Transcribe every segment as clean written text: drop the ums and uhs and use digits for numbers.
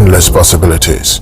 endless possibilities.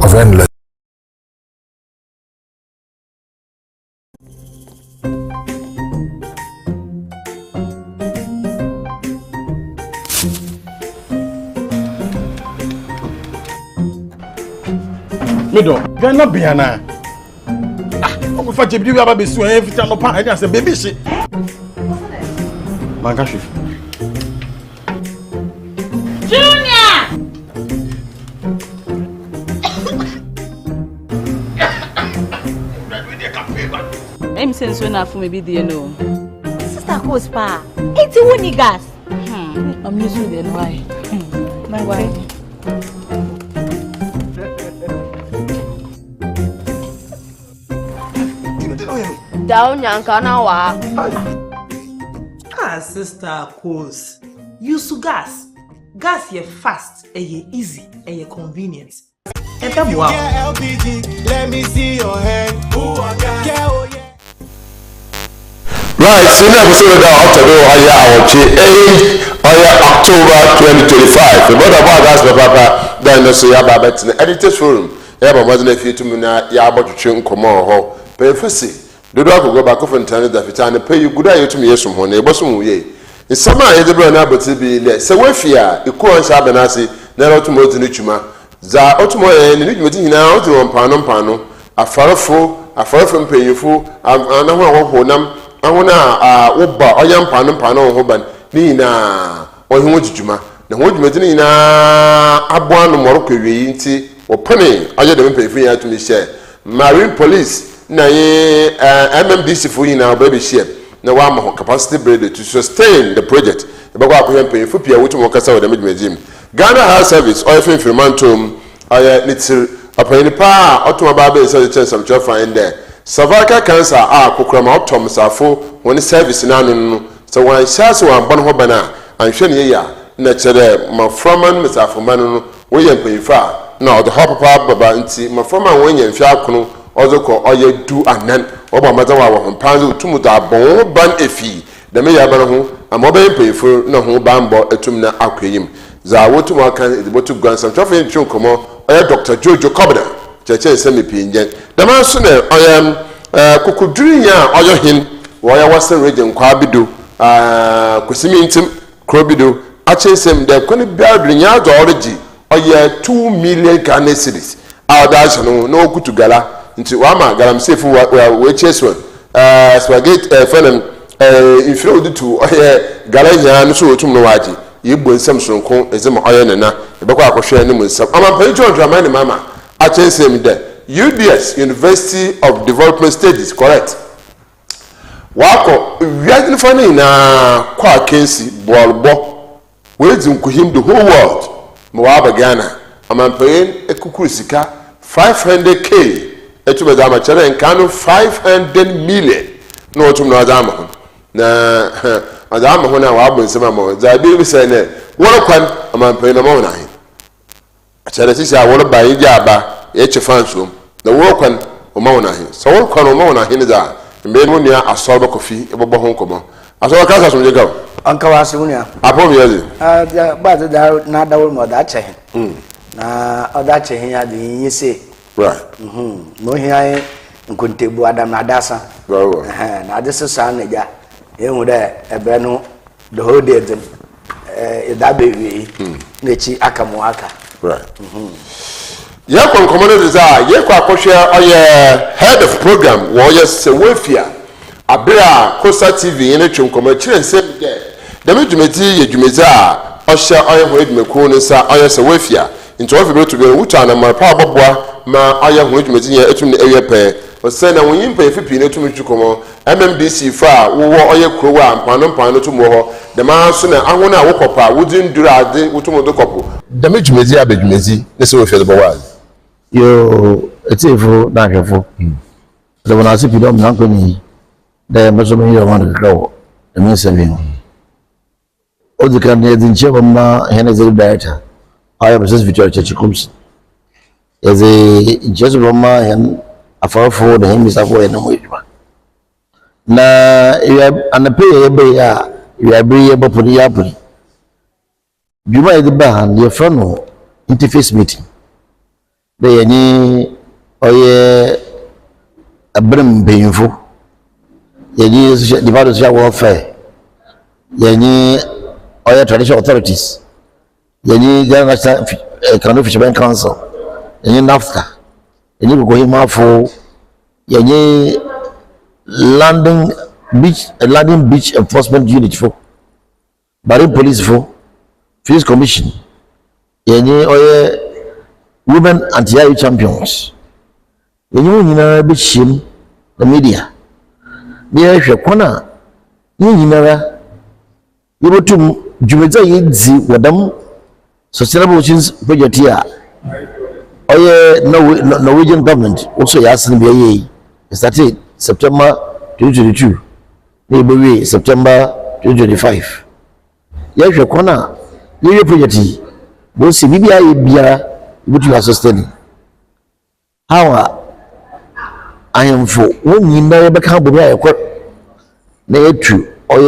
Of endless. Mido, Ghana Biana. Ah, we fight you about this every time no pan. I say baby shit. Mangashi. I'm saying so enough for me be there no. Sister Coach pa. It's you niggas. I'm used to it why. My wife. Down yanka na wa. Ah, Sister Coach. Use gas. Gas ye fast, ye easy, ye convenient. LPG, let me see your hand. Right, so now we saw that after October 2025. The mother about us, Papa, then the Soya Babette in the editor's forum. Ever wasn't a few to me now, Yabo to Chin Common, pay for see. The dog will go back off and turn it if and pay you good eye to me some one, a bosom way. In summer, the brand able to be less. So, if you are, you call Shabanasi, never to more than Nichuma. Za otumo ni meeting now to on pano afarafo mpanyefo anaho ahonam ahona woba oyam pano ho ban ni na ohu jijuma na ho juma tin na aboa no moroko wi nti opone oye de mpanyefo ya to me share marine police na ye MMDC fo yi na baby share na wa ma capacity building to sustain the project e ba kwa akoye mpanyefo pia wotumo kasa wada medimejim Ghana Health Service oil firmantum aya nitir apani pa otuma ba be say chance am find there cervical cancer kokrama otom safo woni service na no so wan shase wan bon ho bana anhwe ne ya na chere maframan mesafo man no wo ye mpanyifa na odo ho papa baba nti maframan won ye mfi akono ozoko oye du anan oba maza wa ho panzo tumu da bon ban efi da me ya bana ho amoba mpanyifo na ho bambo etum na akweyim za wotu makan edibotu gwansam twafo ntwe komo oya Dr. Jojo Kobna cheche semi pinje da man so na oya kokuduri ya oyo hin oya Western region kwa bido kusimi ntim krobido achesem de koni biadri nya do origi oya 2 million Ghana cedis awdash no okutu gala nti wa ma garam sefu we cheswan spaghetti fenem infro dutu oya gala nya no so otum no waji yebo nsam sonko ezema oyene na ebekwa akohwe ne mu nsam amampa John Dramani mama achensem de UBS University of Development Studies correct wako wiadin fani na kwa kensi bolbo wezi nkuhim the whole world mwaba Ghana amampa ekukuru sika 500k etubeza amachere nkano 500 million no otum no azama na adama hona wa abun sema mo za bi se ne woro kwan amampe na mo na hin achere sisi a woro ba yi aba ye chefanso na woro kwan o mo na hin so woro kwan o mo na hin za mbe no nia asorba kofi ebobo ho nkomo asorba kasa so njega anka wa se unia apo mi yazi ba da na da woro mo da che hin na oda che hin ya de yese right no hin nkontebu adam na dasa na adese sa na ja ehu de ebe no the whole day then that baby nechi akamuaka right Yeah, commander desire. Yeah, head of program. Warrior Sewefia. Abira Costa TV in a chum commercial said the Medjumeti Yumeza. Osha Oya Hoid Mekunisa Oya Sewefia. Into every to be a Wutan and my papa ma Oya Hoid Metia etum the area pay. But send a win pay for Pino to me to come on. MMDC far, who Oya Kroa and Pano to more. The man sooner I want to walk up. Wouldn't do that. Utumo do couple. The Medjumezi Abedmezi. This will feel the world. Yo, it's a full natural. The one I see you don't know me. The Muslim you want to grow. The Muslim. All the candidates in Chevama, Hennessy Director. I have a Victoria Church. As a Jesuit and a far forward him is away in the way. Now, you have an appeal, you are be able to put the apple. You might the band, your friend, interface meeting. They ni oye abrim painful. Ye divided social welfare. Ye oye traditional authorities. Ye Ghana National Fishermen Council. Ye NAFTA. Ye going for ye landing beach enforcement unit for. Marine police for. Police commission. Ye oye women anti-IU champions. You know, be shame the media. There is a corner. You know, you go to Jumeza Yidzi, Wadam, Sustainable Oceans project here. Norwegian government also asking me, started September 2022, maybe September 2025. Yes, a corner. You project. We'll see, maybe what you are sustaining. How I am for when you never become a quirk. Nay, true, or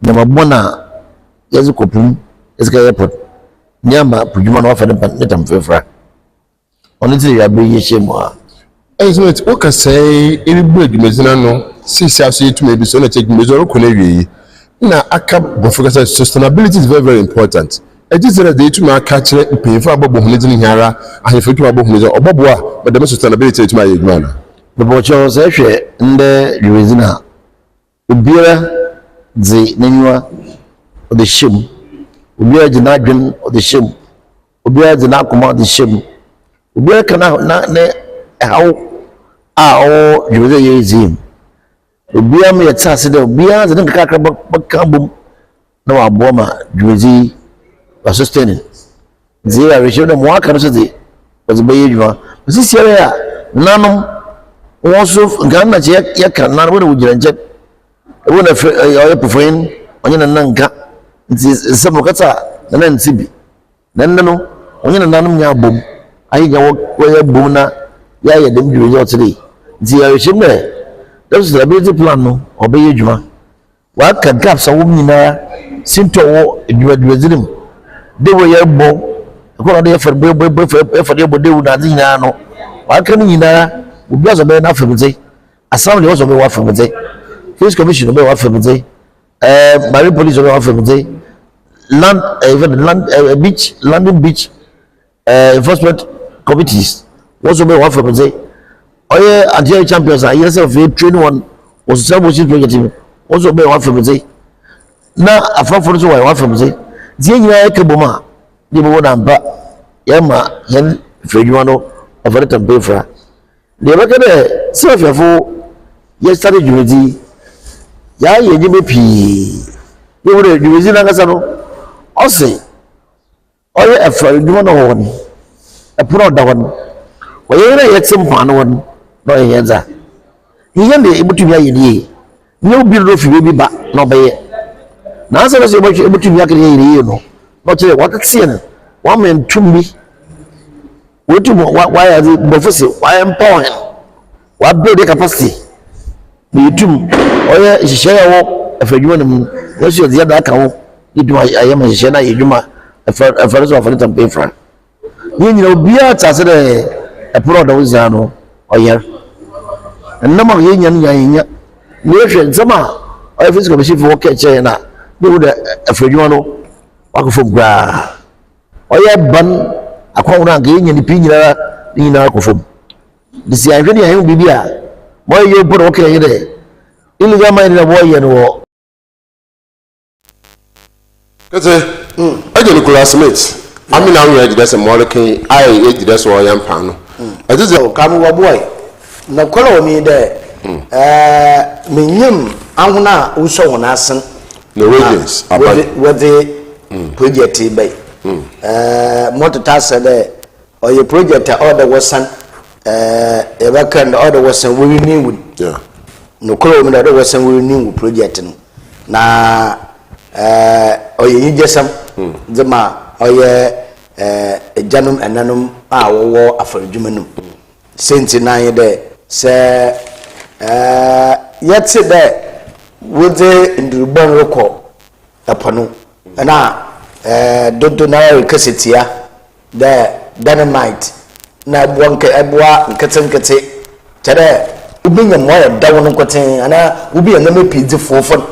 never bona, yes, a coupon, is a airport. Nyama, Pujuman offered a panetum for honestly, I bring you shame. As much okay say, in big Mezano, see, to maybe so take Mezoro Conevi. Now, I can't focus on sustainability is very, very important. I just said that to my catcher pay for about Honizin Hara, I have to about Honiz or Bobwa, but the sustainability to my man. The Bochos Eshe in the Louisiana Ubira the Nenua of the Shim, Ubira the Nadrin of the Shim, Ubira the Nakuma of the Shim, Ubira can how you will use him. Ubira me at Sassy, Ubira the Kakabum, no Aboma, Juizy. Sustaining. They are receiving them one curiosity was a baby. This is here. None also Ghana Yakan, not what would you inject. I wouldn't have profane on your Nanka. It is some Mokata, the Nan Sibi. Then no, on your Nanum boom. I walk where Boona, Yaya didn't do your today. They are receiving there. That's the ability plan, or baby. What can cap some woman there? Seem to you had with him. They were your bow. I for the body would not know. Why can you know? We bless a man after the day. A sound also be what from the day. Police commission will be what from the day. Marine police will be what from the day. Land, even land, beach, London beach enforcement committees also be what from the day. Oh, yeah, anti champions are yes of train one was some project also be what from the day. Now, a front for what from the day. Zia Kabuma, the Monamba, Yama, Hen, Freduano, of a little Befra. The American self for yesterday, Judy. Ya, you be you would have used Nagasano. I'll say, oh, yeah, a Freduano one, a proud one. Well, you had some fun one, no, he has that. He ain't able to be a year. No bill of you be back, no bay. Now, as I was able to be you know, not what it's saying. 1 man to me. What do why are the professor? Why am empowering? What build the capacity? The two, oh, yeah, share if you want them. What's your the other account? I am a share, you a first of a little pay for. You know, be out as a product of Zano, or yeah. And no more union, you summer, or physical machine for catching. They would a Freduano walk from Gra. Oh, yeah, bun akwa wona ga yenya ni pinyira ni na akofom disi ahwe ni ahu bibia boy ye bro okay yede illegal mine na boy ye no kete ajeni classmates amina anu ejide se molekin ai ejide so oyampa no ajize kamu wa boy na kolo mi de menyim ahuna uso wona asen the wages with the project bay motota said or your project order was san eba kan order was san we renew yeah no kolo mi da was san we renew project no na oye yijesam zema oye janum enanum a wo afarjumanum senti na ye de se yetse de wode ndurubon reko apano na dodo na kasetia de dynamite na bwanke ebwa nkete tere ubinya moya dawo no koten ana ubi ya me pidzi fofon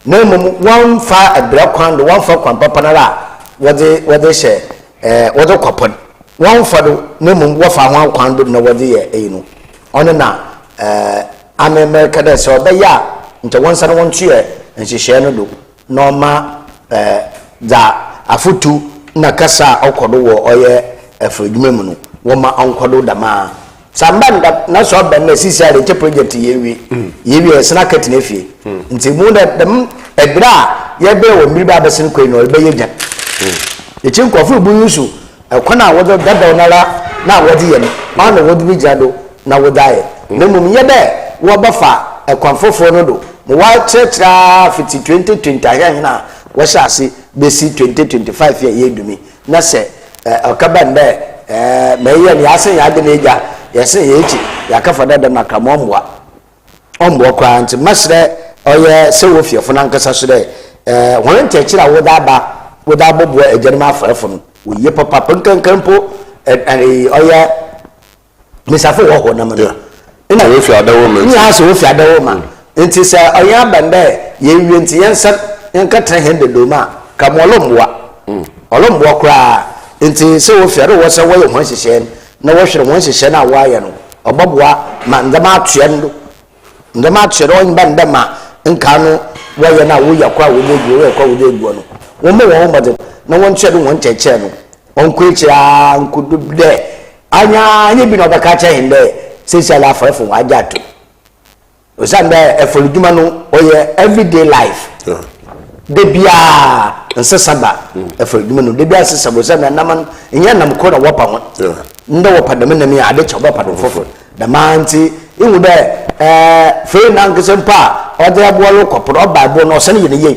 na mum wan fa abra kwando wan fa kwan papa na la wode she wode kwapon wan fa do na mum wo fa ho kwando na wode ye no ono na America da so be ya nte wonsa no wontuye nhihye no do no ma da afutu na kasa okodo wo oye afrodwuma mu no wo ma onkodo da ma sambanda na so be na sisi ale che project yewi sna kat na fie nti mu da dem ebra ye be wo miri ba besin koi no be ye gyan ye chin kofu bu yusu ekwana wo da da na wo di ye no na wo di bi jado na wo dae na mum ye de wo bafa ekwanfofo no do mo wa checha fiti 2020 ayan na wo shase besi 2025 ye edumi na se okabande me ye ni asen ya de na eja yese ye echi ya kafa da na kamomwa ombo kwa nti masre oye se wo fiefo na nkasa so de won ntekira wo da bobo ejerima afrefo no wo ye papa pankankampo oye misafo wo ho na me ina wo fi adawo ma ni ha so wo fi adawo ma nti se oye abande ye wie nti yensa yenka trehende do ma kamolomwa olomwa kra nti se wo fi adawo se wo ye ho hihye na wo hwere ho hihye na wa ye no oboboa ma ndama atue ndo ndama atue ro nba ndama nka no wo ye na wo yakwa wo deguo wo yakwa wo deguo no wo me wo mbade na won tue do won cheche no on kwechira nkudubde anya bi no baka che hinde sisi ala afrefo wajato osande efoluduma no oye everyday life de bia nsesaba efoluduma no de bia nsesaba osande naman nya nam ko na wopa ho ndo wopa de menami ade che wopa do fofo da manti iwu de fe na nkesempa ode aboalo kopro bible no osane yene ye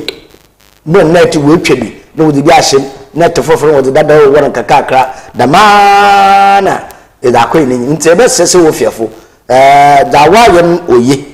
bo net we twabi no de bia hyem net fofo wo de dada wo ran kakakra da mana ida ko ni nti be sese wo fiafo da wa yem oye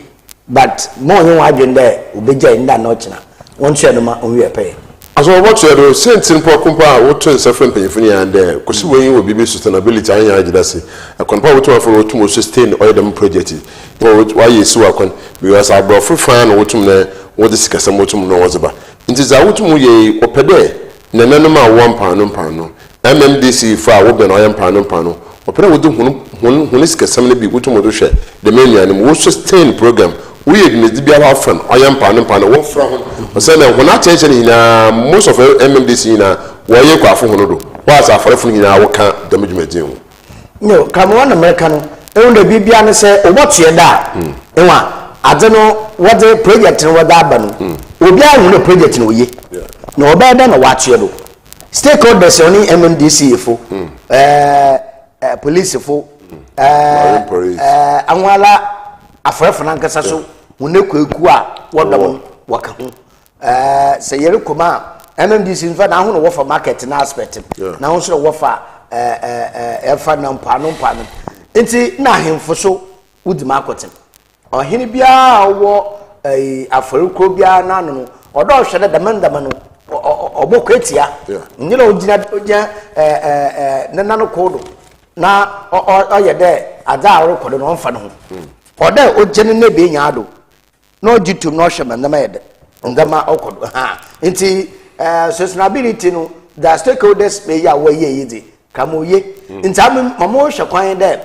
but mo yin wa dwende obeja nda na ochina won tue no ma onwe pe aso wo tue do sentin pokumpa wo to nsafre mpanyefo ni ande kosi wo yin wo bibi sustainability anya agidase akonpa wo to afro wo to sustain oil dem project wo yesu akon because abro fan wo tum na wo de sikasa mo tum no wo zeba nti za wo tum ye opede na nanom a wo mpa no MMDC fa wo be na oil mpa no opere wo de hunu sikasam na bi wo tum do hwe de manuanim wo sustain program we ignite bia wa fan oil mpa no wo fra ho o say na hunu attention na most of MMDC na wo ye kwa fo hunu do wa sa afare funu na wo ka damage ho no kam one America no e ndo bibia ne se obotie da enwa ade no wo de project no wo da aba no obi a hunu project no ye no oba da na wa tie do stakeholders oni MMDC fo police fo anwala afrefo na nkasa so wone kwaku a wodom waka ho se yere koma MMDC nfa na ho no wo for market na aspect na ho so wo fa efa na mpano enti na hemfo so wudima akotem ohene bia wo afareko bia na no odo hwede damandama no obokwetia nyina ogina nana no kodo na oyede ada arokodo no mfa no oda ogene ne be nyaado no jitum no hwema ndama yede ndama okodo ha nti sustainability no the stakeholders be ya wo ye yidi kamoye ntame mamo hwekwan de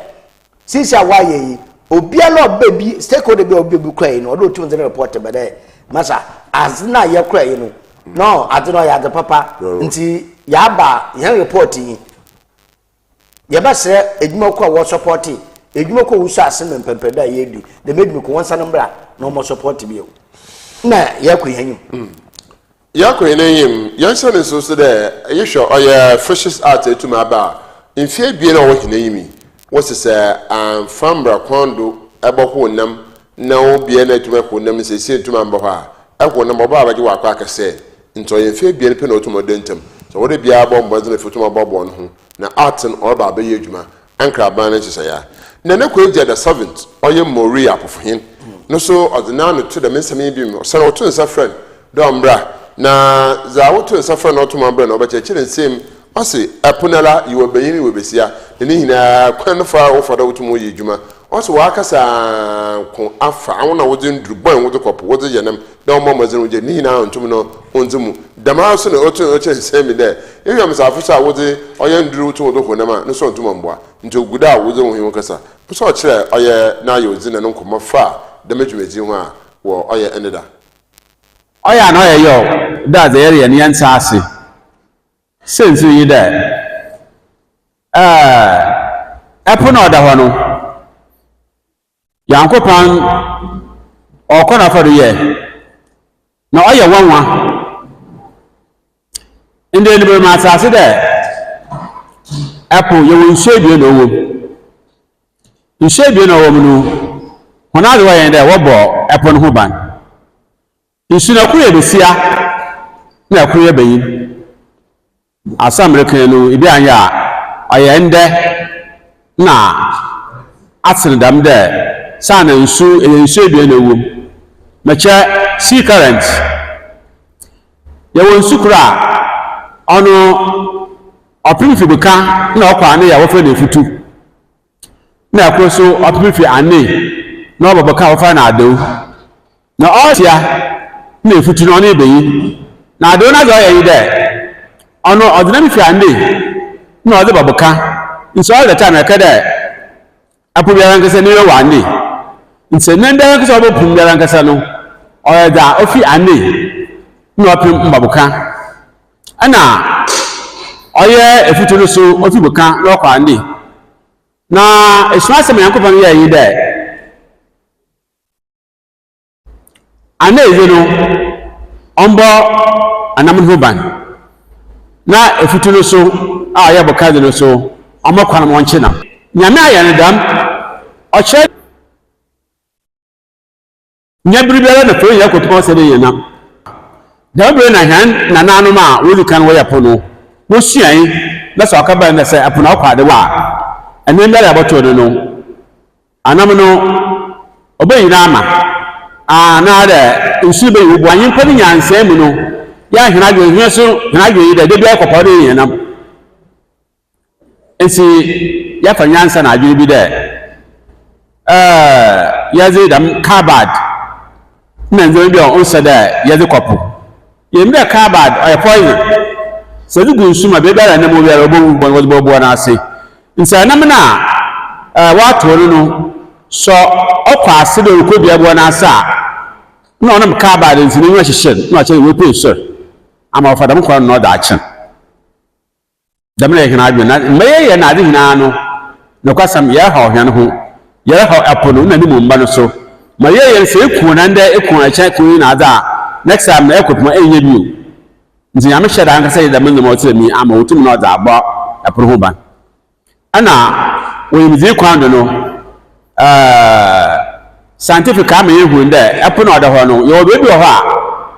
sisi awaye yi obia no baby stakeholder be obi krai no do tun report be de masa azna ye krai no no adno ya de papa nti ya ba ye report yi ye ba se edwuma ko wo support edwuma ko wo so asem mpempeda ye di de medwuma ko wonsa no mbra no mo support bi o na ye ko yanyum Yako yeneyim yansan so so de yesho oya fishes art etuma ba mfie bie na wo hineyimi wo se fambra kwando eboho nam na wo bie na etuma ko nam se se etuma mbo ha ekwo nam oba abaje wa kwa akase nto ye mfie bie pe na otuma dentam so wo de bia bombo na fituma bobo no ho na art no oba ba ye adwuma ankra ban na chese ya na ne ko eje the servant oye mori apofohin no so odina no to the mensame bi mo so na otu nsa friend do mbra na za wotu safra na otu mabra na obache chire nsem ose apunala yiwo beyin we besia ni hina kwan fa wo fada wotu mo yedwuma ose wa kasa ko afa awona wo din durubon wo de kopo wo de yenam da mo mazin wo je ni hina ontum no onzumu dama so na otu oche nsem de ehwam sa afusa wo de oye nduru wotu wo de honama no so ontum mboa nti oguda wo de wo hin kasa so chire oye na yo zina no komo fa de medwumeji ho a wo oye eneda oya no yo da the area ni ansa ase sense yi da epono da ho no yankopan okona fado ye na oya wanwa inde ni be ma ase da epo ye won shebie no wo shebie no wo mu hona de wa yen da wo bo epo no ho ban isuna kuye besia na kuye beyin asamrekan no ibi anya ayende na atindam de sana nsu ebie na wom meche sea current ya won sukura ono opinifi beka na okwa ne ya wofa na futu na akroso opinifi ane na obabaka wofa na ado na otia na efutu no na ebeyi na ado na zo yayi de ono odinami fi ande na ode babuka nso all the time ekede apu biara nkese ne wa ande nse ne ndara nkese obo pum biara nkese no oyeda ofi ande na opim babuka ana oye efutu no so ofi buka na okwa ande na eswase me yankopan yayi de ana ezeno ombo anam hoban na efutunu so a ya bokade no so omakwana mo nche na nyame aya ne dam oche nyabiri biara na fo ya kotomo se de yena dabre na han na nanu ma woli kan wo ya pono wo suan na so akaba na se apona okwade wa ene mbere aboto no anam no obayina ama na de nsu be wo anyin pa ni nyansa mu no ya hena dwe hwe so hena dwe yi de bi akopɔ de yenam ensi ya fa nyansa na adwe bi de ya ze dam carbad na nzo bi on se de ya ze kopo ye mbe carbad o poison so du gu nsu ma be bere na mo bi ara bo na ase nsa nam na wa to no so okwa ase de ko bia bo na asa no nam ka ba de nsini nwa hihye no ache we pe so ama ofadam kwa no da achen damle hina adwe na meye na ade hina no no kwasam ye ha ohwan ho ye ha apono na ni mumba no so meye se eku na nda eku acha ku na ada next time na ekopoma enye bio nti ya me hyeda anka se da menye mo temi ama otum no da agba apono ho ban ana we mizi kwando no scientific am ehu nde epo na oda ho no yo bebi ho a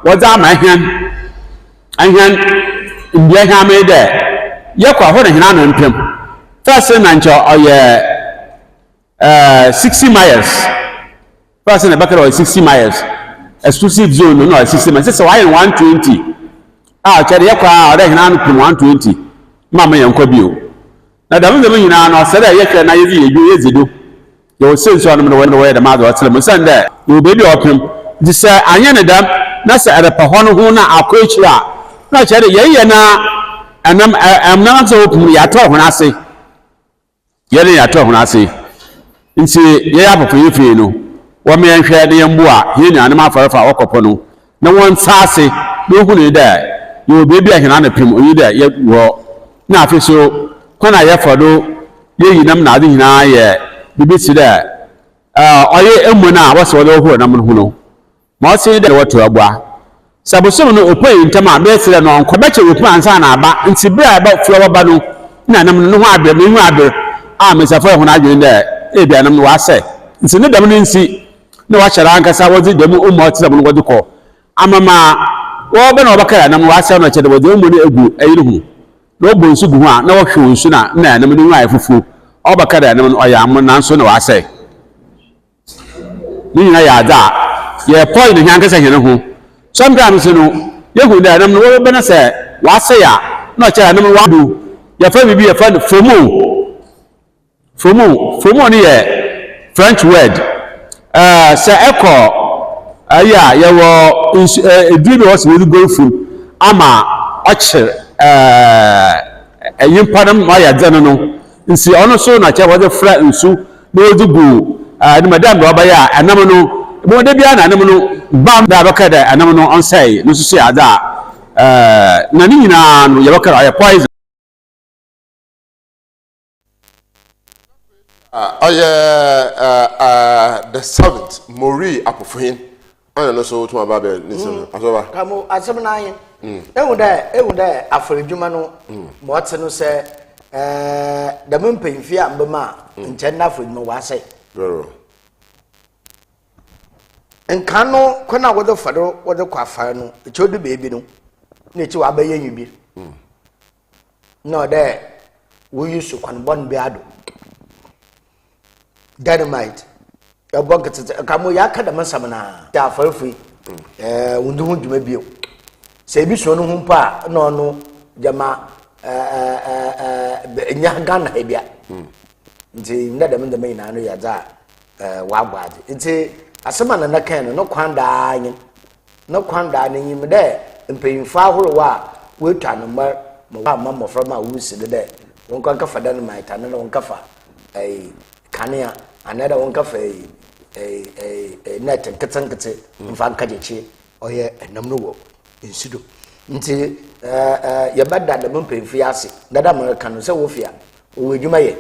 woza ma ahyan mbia ha me de ye kwa ho na hina no mpem first na ncho oye 60 miles first na bakara 60 miles exclusive zone no 60 miles so why 120 chere ye kwa oda hina no pem 120 mama ye nkwa bio na da mo nyina no sere ye kire na ye zido yo sense on me when the mother tell me send you be the open this anya ne dam na se arepa ho no ho na akochira na chere ye na nam so opum ya to ho ase yele ya to ho ase nti ye ya popo yifi no wo me nhwe de yembu a ye nua ne ma farefa okopo no na won saase do hu ne da yo bebi a hena na pim oyi da ye wo na afi so kona ye fodo ye yinam na ade hina ye bibi si da oye emu na wo so do hu na mun hu no ma se da wato agba sabosom no opai ntama be sire no nko be che opu ansa na aba nti bra ba fuwa ba no na nam no ho abe me hu abe a me safa ho na adwen da e bia nam no wa se nti ne dam no nsi na wa hyara ankasa wo di dam umma otisam no wodi ko amama wo be na obaka nam wa se no che de wodi ummu no egu ayi hu no bo nsu gu ho a na wo hwe nsu na nam no hu ayi fufu obaka da nam no oya am na nso na wa se ni na ya da ye point ni ankasa hene ho sometimes no yehu da nam no wo be na se wa se ya na che nam wa do ya fa bibi ya fa fomo ni ye French word se echo aya ye wo edri be was we go through ama oche yimpa nam ma ya dze no nsi ono so na che wo de fra nsu na odugu ni madam do ba ya anam no mo de bia na anam no bam da baka da anam no on say no so ya da na ni nyina no ye baka ya poison the seventh Mori Apofuhin. I know so to my baby. Listen, Kamu asem na yin. Ehu da afaredwuma no what no say da mpemfi ambema nche na afaredwuma wa say. Vero. Nka no kona wodo fado wodo kwafa no echodu beebi no na echi wa baye nyibi. No there we use to kwan bon bi ado. Dynamite a bucket kamo yaka da masamna da farfi wundu hu djuma biyo se bi so no hu pa no no jama nya gana hebia nti ndada menda mai na no ya za wa gwaade nti asema na kan no kwanda anyi no kwanda na nyim de mpemfa horo wa wetwa no ma mofra ma wusi de won kan ka fada no mai ta no won ka fa kania another one cafe net nketse mfa nkajeche oye enamno wo insido nti ye bada da mpemfi ase dada america no se wo fia wo edwuma ye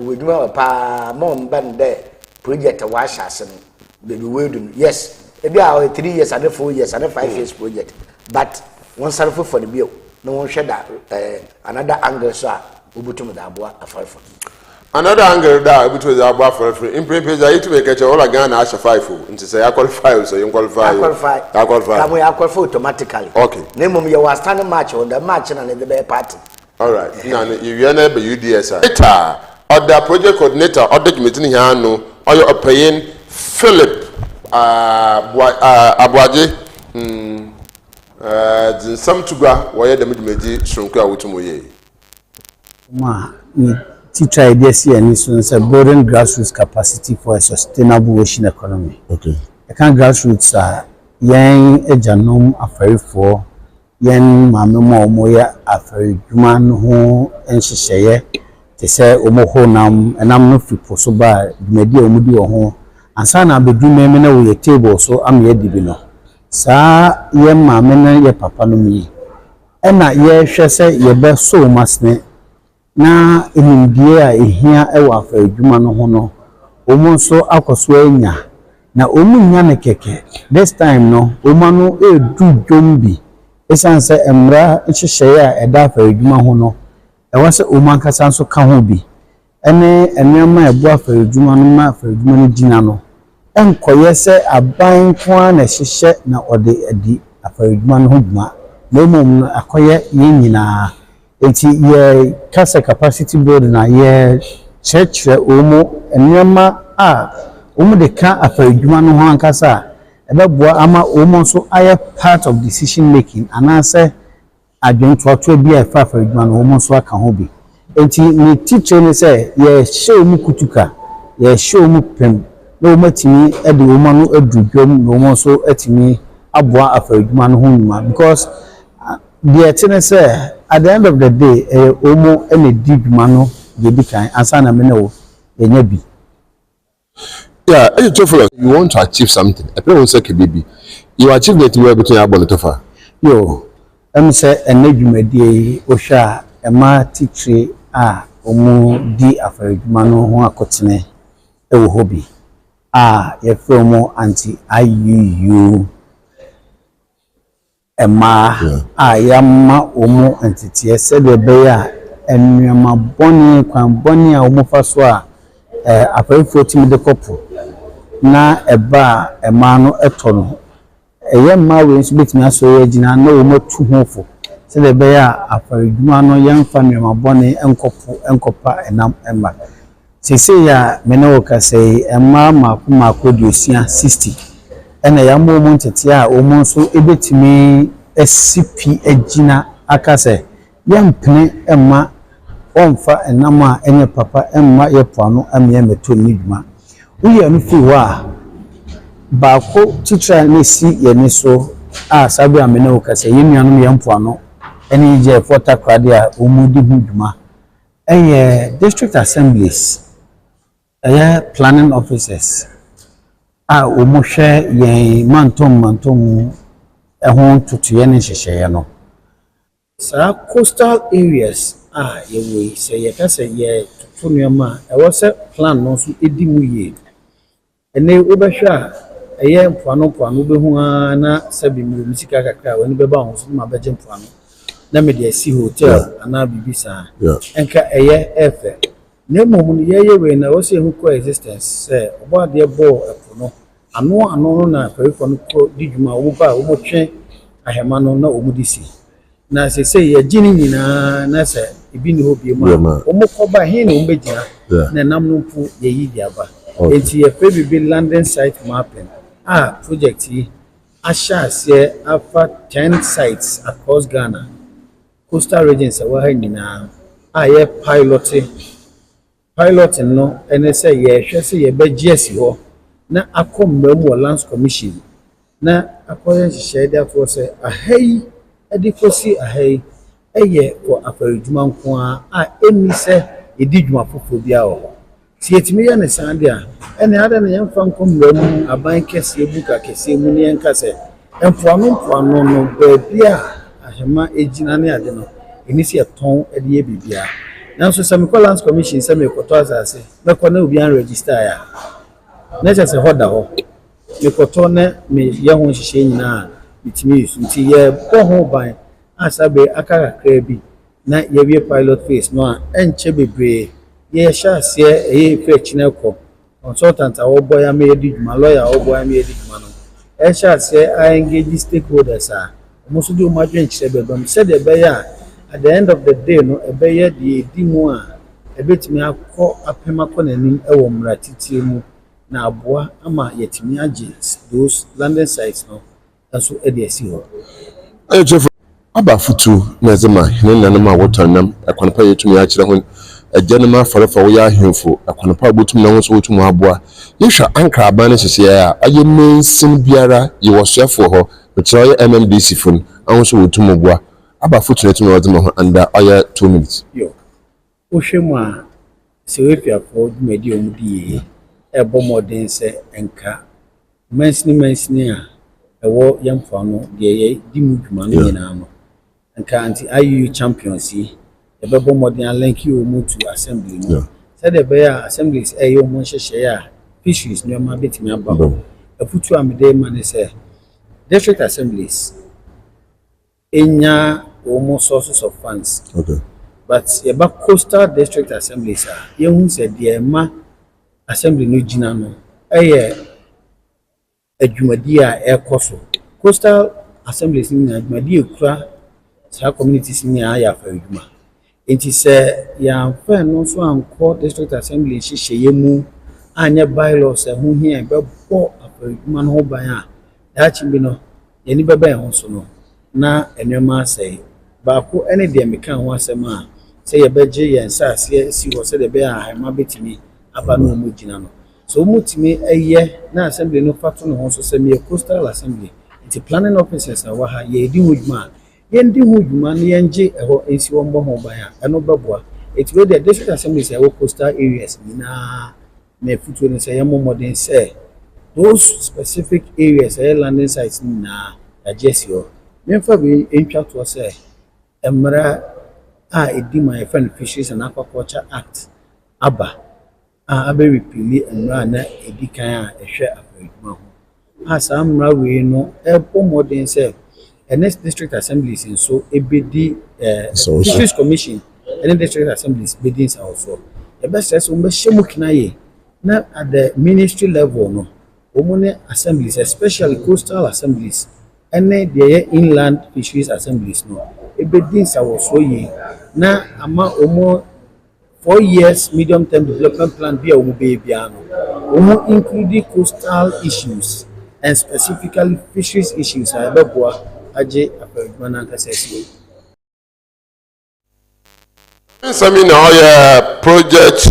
wo edwuma pa mo mban de project wa shase no baby we do yes ebi a 3 years and 4 years and 5 years project but one sarfo for the bio no one share that another angle so obutum da aboa afafo. Another angle that which was about for in prepared I to make all again as a 5 into say I qualify so you qualify. I qualify automatically. Okay. Name you was standing match on the match and the party. All right. Now you are never UDS. Eta or the project coordinator or the committee here no or you are paying Philip Abuaje some tuga where the meji shrunka wutumoye. Ma teacher idea see any so building grassroots capacity for a sustainable ocean economy. Okay. The kind grassroots are young ejanom afarifo yen mame mo ya afaridwuma no ho enhyehyeye te se omo ho nam enam no fipo so ba dwumadi omudi ho ansa na bedwuma me na we table so am ye dibi no saa ye mame na ye papa no mi ena ye hwe se ye be so masne na enimdie a ehia ewa afaridwuma no ho no omo so akoso anya na omu nya ne keke this time no omo no edu dwombi esanse emra hyehyeye a eda afaridwuma ho no ewase omo ankasa so ka ho bi ene enema ebu afaridwuma no ma afaridwuma no dina no enkoye se aban kwa na hyehye na ode adi afaridwuma no ho duma lemom no akoye nyina enti ye kasa capacity building na ye church omo enema a omo de ka afaridwuma no ho ankasa ebeboa ama omo so aye part of decision making anase adwontoto bia efa afaridwuma no omo so aka ho bi enti ni teacher ni say ye show mu kutuka ye show mu pem na omo timi e de omo no adudwom na omo so atimi aboa afaridwuma no ho nyuma because the etene say at the end of the day omo ene di dwuma no ye di kan ansa na me na wo ye nya bi. Yeah, you want to achieve something. I don't say baby. You achieve that you are between your bonnet of yo say ene dwumadi o hwa e ma teacher a omo di afaredwuma no ho akotene e wo hobby ye from anti IUU Emma yama omo entity said the bear and yama bonny kwan bonny a omo faso a afefo timi de kopo na eba ema no etono yamma we nso betimi aso agina na omo tu hofo said the bear afaredwuma no yamfa yama bonny enkopa enam emma sese ya mene woka say emma mako duosia 60 ena ya mo ntete a o mo so ebetimi SCP agina akase yampene emma onfa enama enye papa emma ye poano amye meto niduma uye no fi wa ba ko titra ne si ye ne so a sabe amene okase yenuanu ye poano ene je fota krade a o mu di huduma eye district assemblies planning officers omo hwe yen mantom ehon tutuye ne hyehyeye no sa coastal areas yewe say ye ka say ye tutu nuama was a plan no so edi mu ye ene obehwa eye mpoano behu na sabi mu misika kakra wani beba ho so ma beje mpoano na me de si hotel ana bibisa enka eye efe nemo mu ye we na wose hu coexistence say obo de bo epono ano na perifo no ko didwuma wo ba wo motwe ahema no na omudisi na se ye gini nyina na se ibi ni ho biemu o mokoba he na ombegina na nam no pu ye yi diaba enti ye pebibi landing site mapping project yi asha se afa 10 sites across Ghana coastal regions wa ha nyina ye piloting no ene se ye hwe se ye be GS ho na akommamu lands commission na akoyen hyehyede afo se ahai edikosi ahai eye for afaredwuma nko a emi se edidwuma fofo bia ho ti etimi ya ne sande a ene ada ne yemfa nkommamu aban kese ebuka kese mu ne enka se empoano no bebia ahema ejina ne ade no enisi eton ede ye bibia na so se me lands commission se me koto asase me kona obi an register ya na se hoda ho mekoto na me ye ho hihye nyina bitimi yusu nti ye bo ho ban asabe akakakra bi na ye wie pilot phase no enche bebre ye sha se e fetch na ko consultant a wo boya me yedi dwuma lawyer wo boya me yedi dwuma no e sha se I engage stakeholders mo so do ma dwen kire bebam se de be ya at the end of the day no e be ye de di mu a e betimi akọ apema kọ nanim e wo mra titie mu na aboa ama yetimi age those landing sites no aso e de asi ho aba futu na zema ne nanam a wotanam akwanpa yetumi a kire ho ajanema afarafa wo ya ahemfo akwanpa botum na wonso wotum aboa yehwa ankra aban ne hyehye a aye mensin biara ye wosoafo ho kire MMDC fun awonso wotum aboa aba futu na tumi wazema ho anda aya 2 minutes yo o hwemu a se wefia fo dwumadi omudi ebo modern se enka mensini a ewo yamfano de ye di mu dwuma no nyina no enka anti IU champions yi ebebo modern link you mu to assembly no said the bear assemblies e yo mo hyehye ya fisheries no ma betimi aba afutu amede man se district assemblies enya almost sources of funds but yeba coastal district assemblies ye hu se de ma assembly no gina no eye adwumadi a ekoso coastal assemblies ni adwumadi ekura sa communities ni aya fa adwuma enti se ya fa no so anko district assembly hyehyeye mu anya bylaws hu hia be bo afa adwuma no ban a dachi bi no ye ni beba ho so no na enwema sai ba ko ene de meka ho asema se ye beje ye nsase si ho se de be a ma betimi aba no mu gina no so mutimi eye na assembly no fato no ho so se me coastal assembly enti planning officers wa ha ye di huduma yendi hu dwuma no yenje eho ensi wo mbo ho ban a eno beboa it wey the district assemblies e coastal areas na future no say yemo modern say those specific areas landing sites na ajesio memfa be entwa to say emra a edi my friend Fisheries and Aquaculture Act aba abe repeal emra na edi kan a ehwe afadwuma ho asa amra we no e modern say the next district assemblies in so ebedi Fisheries Commission and district assemblies biddings also the best is we shemu kinaye na at the ministry level no omone assemblies especially coastal assemblies and the inland fisheries assemblies no biddings also ye na ama omo 4 years medium term development plan be omo baby ano omo including coastal issues and specifically fisheries issues abeboa aje afadwuma na kasesi Samina oya project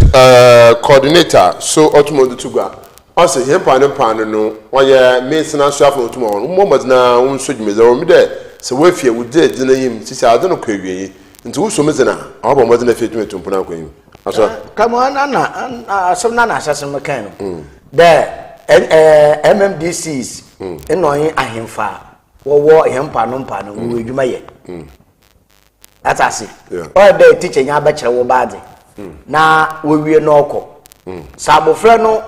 coordinator so otumodu tugwa ose hempa ne pan no oya mesina so afọ otumo mo madina unso dwumeza mi de se wafie wude dina yim sisi ade no kwawie nti wo so mezina abo madina fe dwumetum pona kwanyim aso come on na some na asase mekan no the MMDCs enoyin ahemfa wo hempa no mpa no wo dwuma ye that's asi or be teacher nya ba kire wo baade na wo wie no okọ sabofre no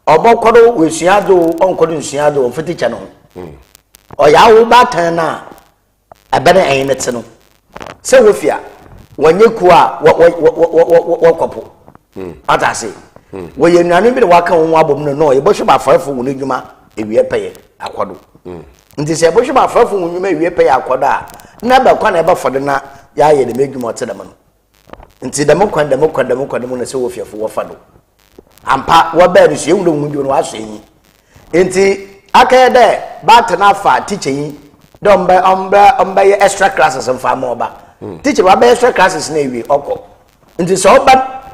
obokodo we suado onkodo suado on teacher no o ya wo ba tan na abene enete no se wo fia wanye ku a wo kopo that's asi wo ye nuanu bi de waka won abom no ye bohwe ba fafo wo n'edwuma ewie peye akodo nti se bohwe ba fafo wo n'edwuma ewie peye akodo a na ba kwa na ba fode na ya ye de medwuma ote da no nti da mokwan no se wo fiafo wo fado ampa wo ba ru sie wo mu no aso yi nti akaye de ba tena fa teacher yi de omba ye extra classes mfa ma oba teacher wa ba extra classes na ewie okọ nti so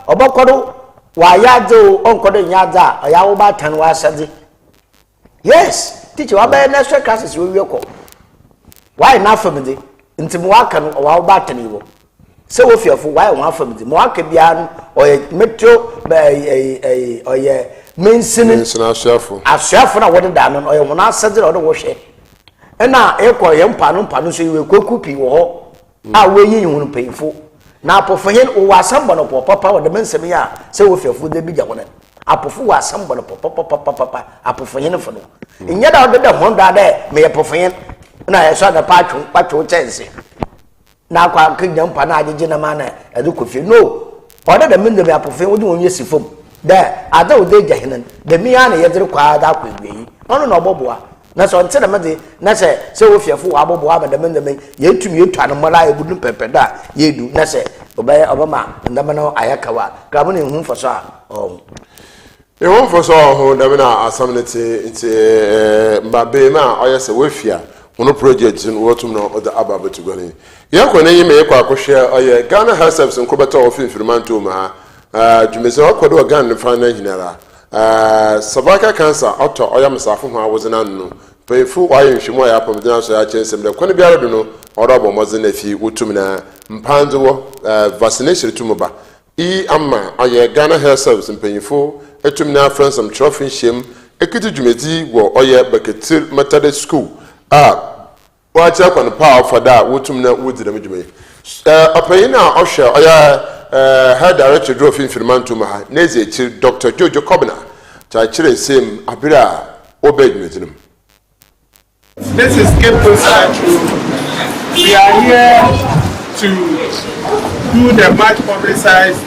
obakodo wa ya do onkodo nya da ya wo ba tan wa sade yes teacher wa ba extra classes wo wie okọ why na family nti mo aka no wa ba tani wo se wo fiafo why wo afa mdi mo aka bia no oye metro oye mensini asafo na wo da no oye mo na asade o de wo hwe na ekọ ye mpa no so iwe koku pi wo ho a we yin hunu pefo na apofohen wo asamba no papa wo de mensemi ya se wo fiafo de bi jago na apofo wo asamba no papa apofohen fo no nya da wo de ho da de me apofohen na ya so da patwo chense na kwa kenya mpa na ajeje na ma na edu kofi no order da min da me apofe wo de won yesi fom da ada wo de jahenen da mi ya na ye dire kwa da kwa gbeyi ono na oboboa na so nte na me de na se wo fiafo wo aboboa ba da min da me ye tumi ye twa no mara ye budu pepe da ye du na se obama ndama na ayakawa ka mo ne hu fo so a e won fo so ho da me na asamnete nti mbabe ma oyese wafia ono project in wotum no oda ababetu gani yakọ na yime yakọ akohwe oye Ghana Health Service nkobeto ofimfirmanto ma dwumeze akodo Ghana final hinara cervical cancer auto oya mesafo ho awozena no pefu waye nhwemo ya pamdina so ya chensem de kone biara do no orobo mozena fi wotum na mpanzo vaccination tumuba ama oye Ghana Health Service mpanyifo etum na fransam trophy shem ekiti dwumezi wo oye Beketil Methodist School watch up on the power for that wotum na wudi da medwuma apayina ohwe oya head director drove in firmanto ma neze chi Dr. Jojo Kobna cha chire sem abira obedmetinum. This is Cape Coast Central. We are here to do the much publicized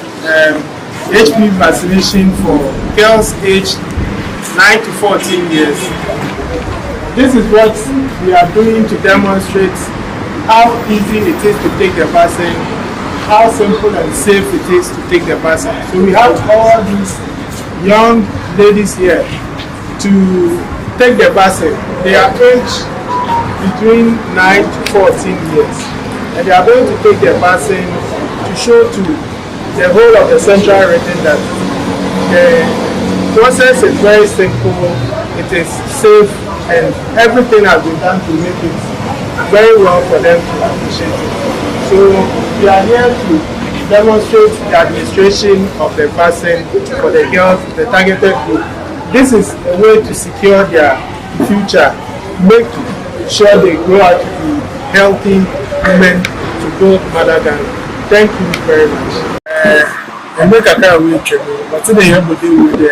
HPV vaccination for girls aged 9 to 14 years. This is what we are doing to demonstrate how easy it is to take the vaccine, how simple and safe it is to take the vaccine. So we have all these young ladies here to take the vaccine. They are aged between 9 to 14 years. And they are going to take the vaccine to show to the whole of the central region that the process is very simple, it is safe, and everything has been done to make it very well for them to appreciate it. So we are here to demonstrate the administration of the vaccine for the girls, the targeted group. This is a way to secure their future, make sure they grow out to be healthy women to build motherland. Thank you very much. I make a kind of way to go, but today you have to deal with the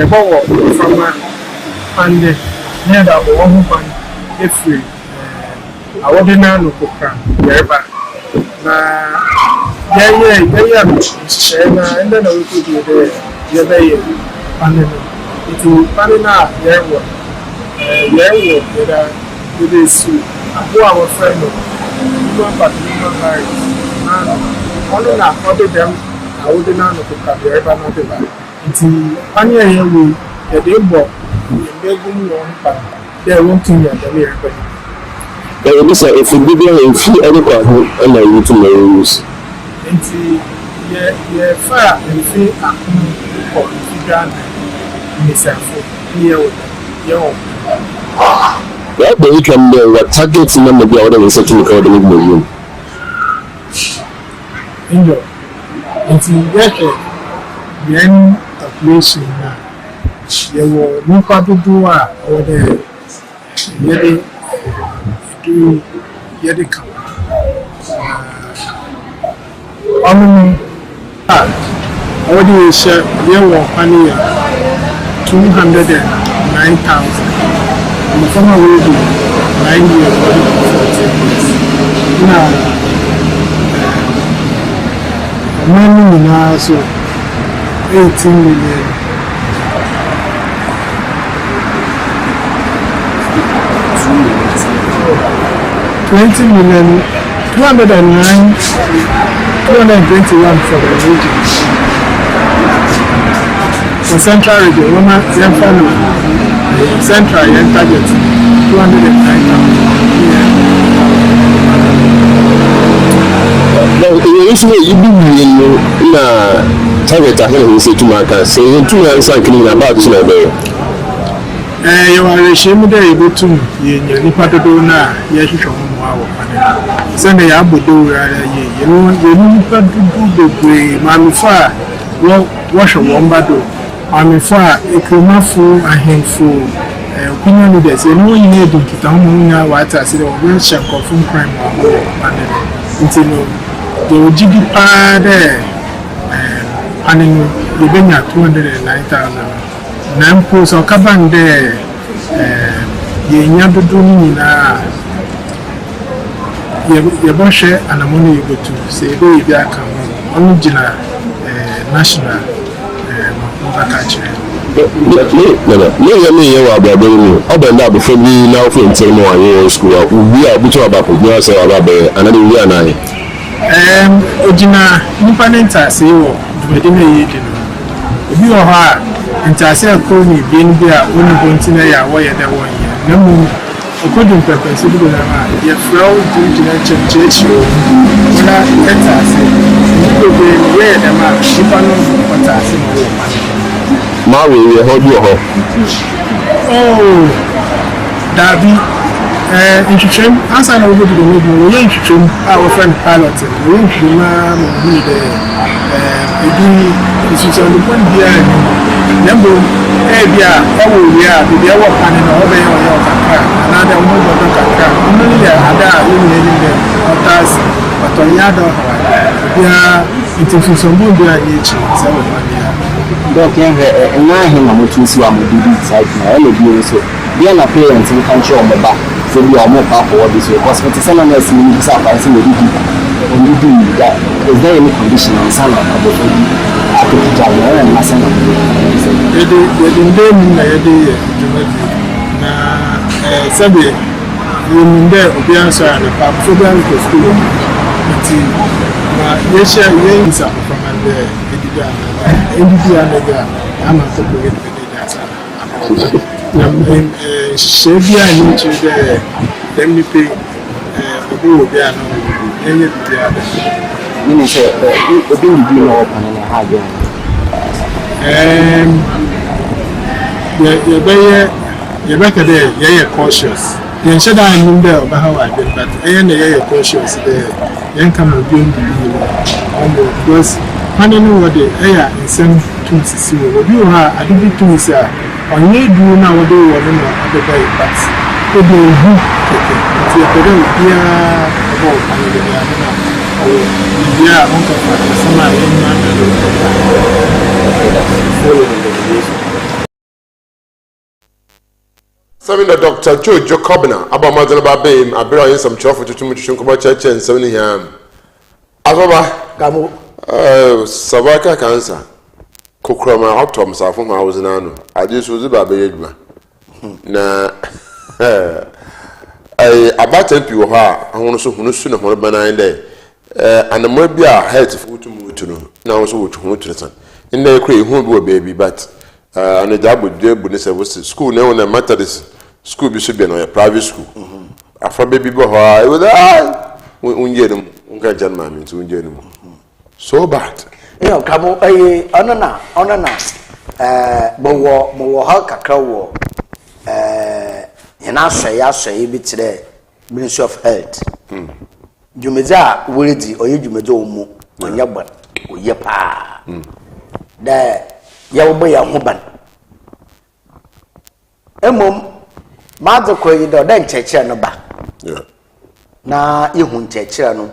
power from and near the one if we I wouldn't know no program. Yeah, and then we could do the and it will pan out there. It is our friend, but married. Only after them, I wouldn't know to come here, but not the until Pania here will get a book, they're working at the everybody. But if you give you a few other people, and I need to lose. Until you're far and feel or if you done yourself here with your Well, they can know what targets number the other is such a recording with you. Until you get the end of nation now, you will look at the door or the yet come. What do you say? There were 209,000. And the former will be 9 years now. Money now, so 18 million. $20 million, 209, 221 for the region. For Central region, Roma, Central and target 209,000. Now, you do target. I can say to my car, say 2 years something about this. You are ashamed that you go to you part of Dona, yes, you show Sunday Abudu, you need to do the way, Manufa, wash a wombado, Manufa, a cremafu, a handful, opinion leaders, and no you need to tell what I said, or will check off from crime until the GDP there, and the Benya 209,000. Nampo so kabande ye nyadodo ni na ye boshe anamoni you go to say go ibi aka onu gina national makache no me wa ba mu obenda be fami na ofo ntel mo aye school wi a buto aba ko gba se aba be anade wi anaye ogina nipanenta se wo dwede me ye dino obi wo ha Intase Koni being there only continue ya way and one year. No more according to the civil your flow to the church. When I enter, you will be where the man, if I know what I say. Maui, we hold you up. Oh, Darby, introduction, as I know, we introduce our friend pilot, we introduce the one behind. Number Abia, Oya, the other one in all the another one of the Kaka, only the other eliminating the others, but on the other, they are into some good each. Doc, and I him a much swam with the side now, and so the other parents in the country on the back, so we are more powerful this way. Because what is someone else in the South, I think we do that. Is there any condition on some of the and last time? They didn't do Sabi, you mean there will be answer and a program to school. Yes, I is up from the I'm a separate with the Shabia and into them you pay who they are not any of the other. You say, you didn't do no open and a hard you're better there, you're cautious. yen sheda nim there oba how I been but yen na conscious there yen come obi ndu because when you know what the air in some tools see what you have I did tools onye du na wo do wo no abeba but o do hu ti e pede bia o ani de ya na o bia on ko fa sama yen na na do Samina Dr. Joe Jacobna aba madala ba bem abira yin sam chofo tutum tushunko cheche nsam ni yam azoba kamu sabaka cancer kokroma optom safo ma wozina no ade so ziba be yeduma na ai abata pi wo ha ahono so hunu su na ho banan de anamwa bi a health futu mutu no na wo so wotu ho turesan inda ekure hu bi wo baby but ana jabo debu ne se was school na wona methodist school bi so bi na private school afa baby bo ha e wo da unje dum unga jan mami tu unje dum so bad yo kamo onana bo ha kakra wo yana hwe bi tire Ministry of Health jumeza wuridi oye jumeza omu onya ban oye pa da ya wo ya hoban emom mazo koyi do da ncheche no ba na ihun ncheche no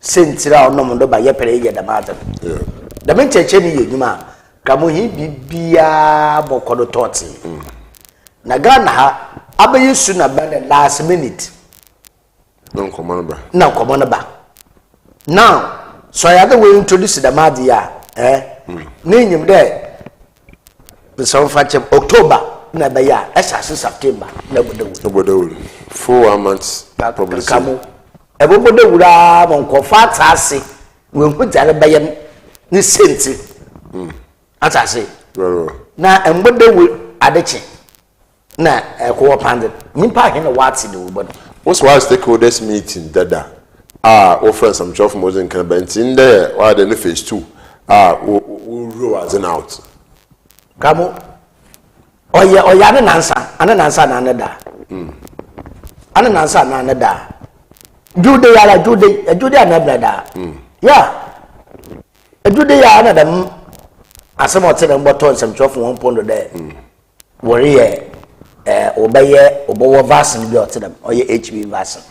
sentira onom do ba ye pere ye da mazo da men ncheche ni yenyuma kamo hi bibia bokodo toti na Ghana ha abayesu na ba the last minute no common ba now so ya the way introduce the madia ninyim de so fachem October na ba ya esase September na bodawu 4 months probably kamo ebobodawura monko fatase we hujare bayen ni senti atase na embodawu adeche na ko pande nimpa he na wati de wobodo what's why stakeholders meeting dada offer some job from Moses can be in there why the phase 2 we roll as an out kamo oya na nansa na anada ana nansa na anada jude yala jude anabda ya jude ya anada asemo tene mboto nsem chofu 1 pound there worry obowo vaccine bi otedam oye HB vaccine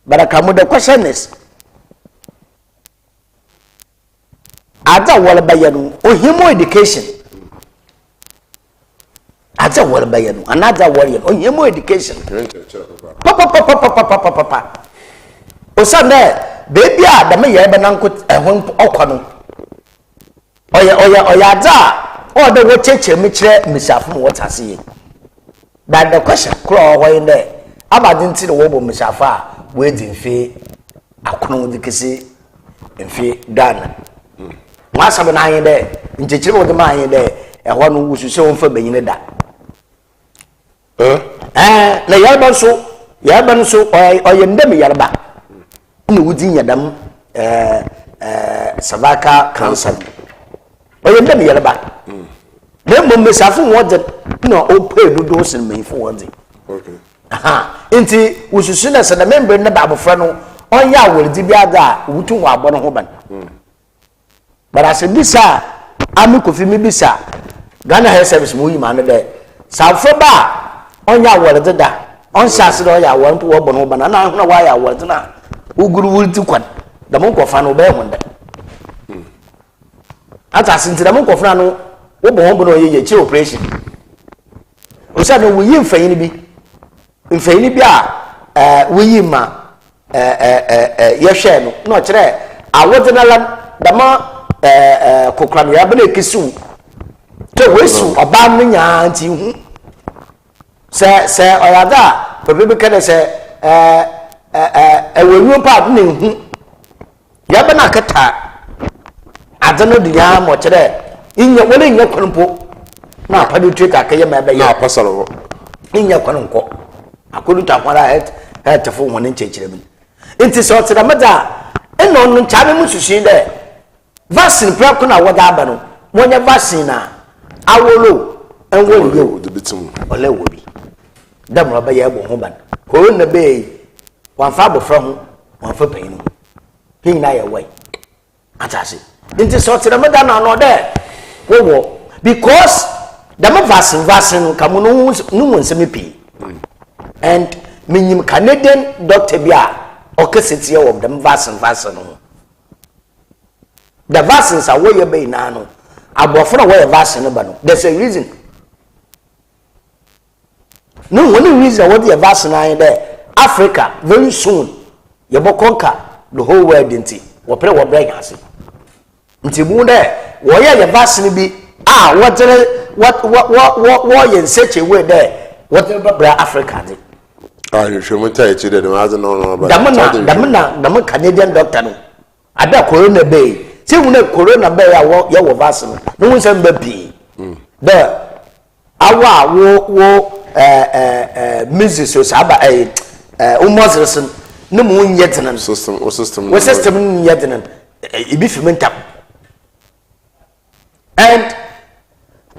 but the question is ada wala bayanu ohimo education ada wala bayanu another warrior ohimo education papa osande baby adam ye be nanko ehon okono oya ada o de wo cheche mi kire misafo wo tase that the question crow when there abadinti the wo mishafa we dinfe akono dikese enfe dan masabe na anye there nchechire wo de ma anye there ehwo no wususe wo mfa banyine da na yarba so oye ndem yarba ni wudi yadam sabaka cancer oye ndem yarba Nembo mesafu wode na ope dodo sin mefo wode. Okay. Inti ususu na se na member na babofra no onya awoldi bia da wutu wa abo no ho ban. But as bisa ami kofi mi bisa Ghana Health Service mo yi ma no de safo ba onya awoldi da on shase do ya won to wo bo no ban na ho na wa ya awoldi na uguru wulti kwan da mon kofa no be honda. Ata sinti da mon kofa no wo bo no ye chi operation o sa no we mfanyini bi a we ma ye hwe no no kire awodinala dama kokram ya bele kisu to wesu oba no nya nti hu se oyada pepe kede se ewenyu pa ne hu ya bana kata adano dia mo kire inya wole nya kwanpo na padu twitter ka yema be ya pasalo inya kwanko akodu takwara tefo won nchechire mi enti so tira meda eno no chame mu sushi de vaccine pra ko na woda aba no wonya vaccine na awolo enwo yo de bitum ole wo bi dam ro ba ye bo ho ban corona be wan fa bo fra ho wan fa payin hin na ye wai atase nti so tere me da na no de wo because dam vaccine kamu no nsem pi and minyim Canadian doctor bia okeseti of them vaccine no the vaccines are where you be na no abofra where vaccine ba no there's a reason no one reason what the vaccine are there Africa very soon you go conquer the whole world nti wo pre wo break ase nti mu there wo ye the vaccine bi what in such a way there what bra Africa dey you should me tell you that no about the Canadian doctor no ada corona bay say we corona bay ya wo vaccine no we say be there awa wo measles so aba almost no mu nyetenen system nyetenen e bi fermentam and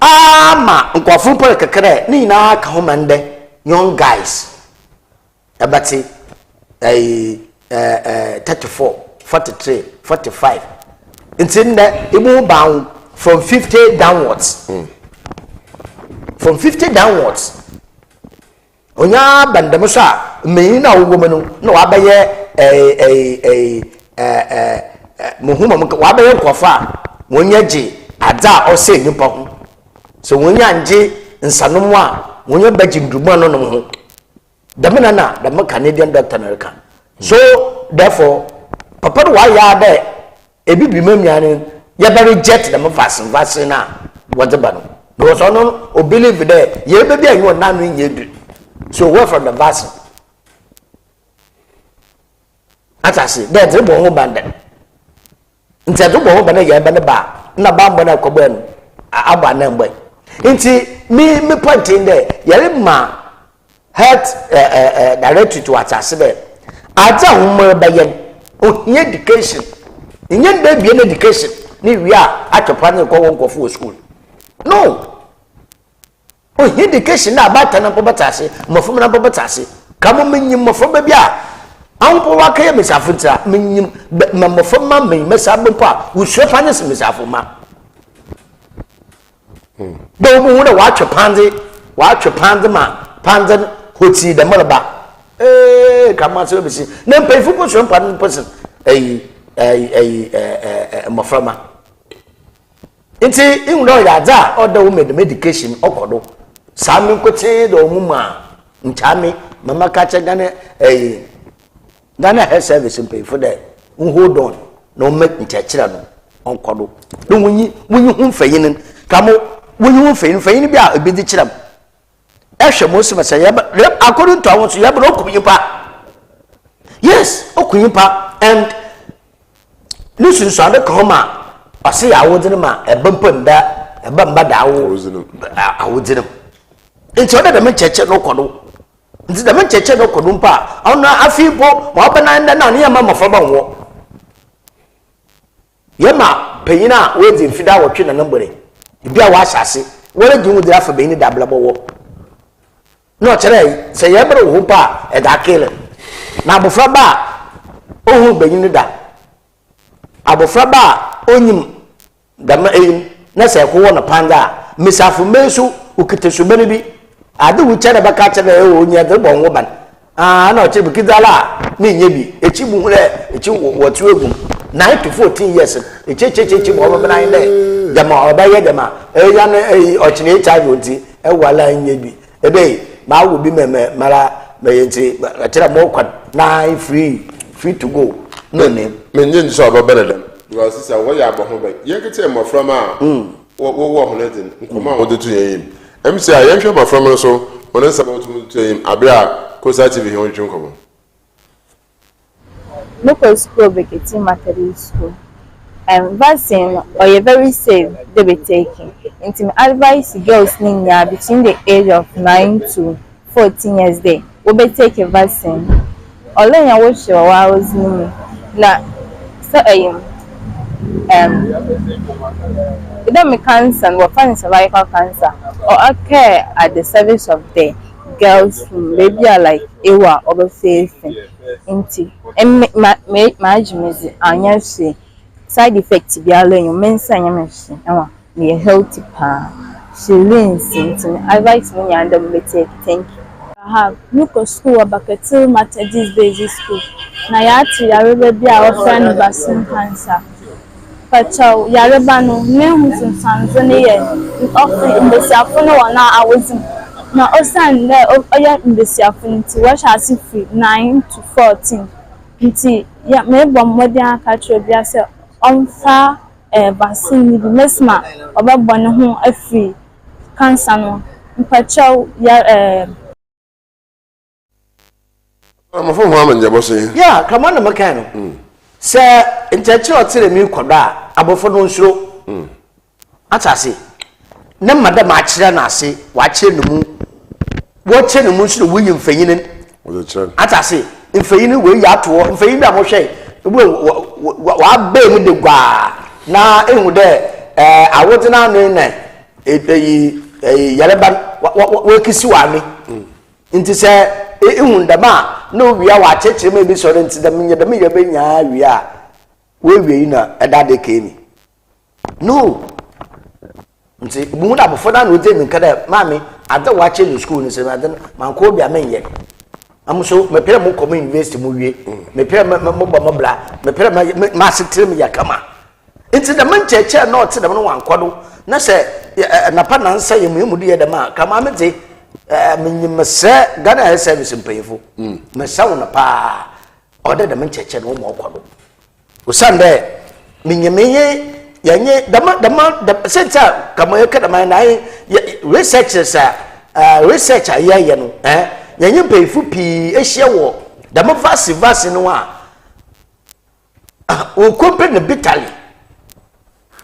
ama nkwafu pole kekere ni na ka ho mande young guys abati 34 43 45 intinde ibu bound from 50 downwards from 50 downwards onya bandam so a me na wo mu no na wa baye muhuma wa baye nkwafa wonya ji ada o se nipa ho so wonya nje nsanom a wonya baji ndumu no ho damina na the Canadian doctor America so therefore papa wa ya da ebi bi mamia ya ba reject the vaccine na what ba no because no o believe there ye be bi anyo na no nye so where from the vaccine atase there dey bo ho bande nti do bo ho bande ya ba ne ba na ba mbo na kobo no aba na mbo nti me point in there yare ma health director to atase be aja homo bayen o education nyen be bi education ni wi a atopa ne ko won kofo school no o education na abata na pobotase mofo na pobotase kamo menyim mofo ba bia anpo wa kay mesafuta menyim mofo ma men mesabon pa usue pa ne mesafo ma do mu na wa twepande ma pande hoti de malaba kama so bisi na mpefu ko so mpa person moframa nti inwo ya da order wo medication okodo sami kote do mu ma nchami mama ka che gane Ghana health service mpefu de hold on no make nchachira no onkodo do wunyi hu mfayin kamo wunyi hu mfayin bia ebedi chiram ehwe mo sima say according to awon so ya bro okuyimpa yes okuyimpa and listen so ade koma ase ya wodin ma ebampanda ebamba da awodin nti oda me cheche no kodo nti da me cheche no kodo mpa ona afibo mo bana nda na ne ma mafa wo yema peyina wezi fida wotwe na nambere bia wa asase wore gi wudira fa beyini da blabo wo no chere se yebere wo pa e da kele na abofra ba ohu beyini da abofra ba onyim da ma na se ko wona panda misafu mesu ukitesu bene bi ade wu chere ba ka chere e onya de bon wo ban na o chebu kidala ni nyebi echibu hule echi wotu egum 9 to 14 years echechechechi bo ba nan de dama obaye dama ya no ochine charge onti e wala nyebi ebe ma wo bi mara meyenti atira mo kwa na free to go no name me nyin so ba benedem because sister wo ya bo ho ba ye kete mo from a wo ho ne den nkoma wo de to yim MC a ye hwe mo from so wona sabo to yim abia Kosa TV ho ntwonkomo local school Bekiti Methodist School. Vaccine or you're very safe they be taking. Intimate advice girls between the age of 9 to 14 years they will be taking vaccine. Although I watch your hours na so it don't make cancer or find cervical cancer or occur at the service of the girls room baby are like ewa over facing inti my jimmy anya say side effects be alone you mensa anya machine me healthy pa she leans into advice me and them take thank you. I have look at school Abakatil Methodist Basic School. Na yati yarebe bi a friend vaccine cancer. Pacho yareba no me hu sansanze ne ye offer mbesiafo no wana awozim. Na osan le oya mbesiafo nti wa shasi free 9 to 14. Nti ya me bom modern aka tro bia se onfa vaccine bi mesma obebo ne ho afri cancer no. Pacho ya I'm from Haman Jabosi. Yeah, come on, the mechanic. Sir, in Churchill, tell me, Koda, above for no show. As I say, no matter much than I say, watching the moon, watching the moon, William Fayin. As I say, in Fayin, we are to walk, Fayin, I will say, what bay with the gua. Now, in there, I wasn't on there. A Yalaban, what is you are me? Into say, Dama, no, we are watching maybe so into the Mia Benya, we are. We in a daddy came. No. See, Muna before that, we didn't cut mammy. I don't watch in the school and say, my call be a man yet. I'm so, my parent come invest in movie, my parent, my parent, master tell me, come on. Into the man chair, not to the one quaddle. No, say, Napan say, you will be the man, come on, say. Say Ghana has service in painful. Massauna pa order the mention no more quaddle. Sunday, Minyame, Yanye, the center, come on, cut a man. Researchers research a year, Yanyan pay for P. Asia war, the more vast in one. Oh, compare bitterly.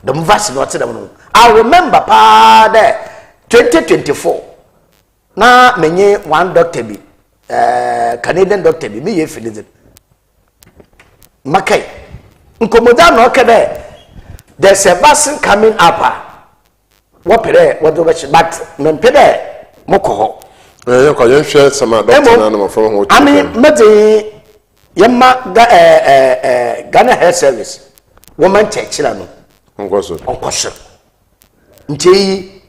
The more vast not to I remember pa there 2024. Na menye one doctor bi Canadian doctor bi me ye finize makai nkomoda no kede there's a vaccine coming up what pere what do we but men pede mokoho you ko yen share sama doctor na no from ho ami mede yema Ghana Health Service woman church la no onkoso nti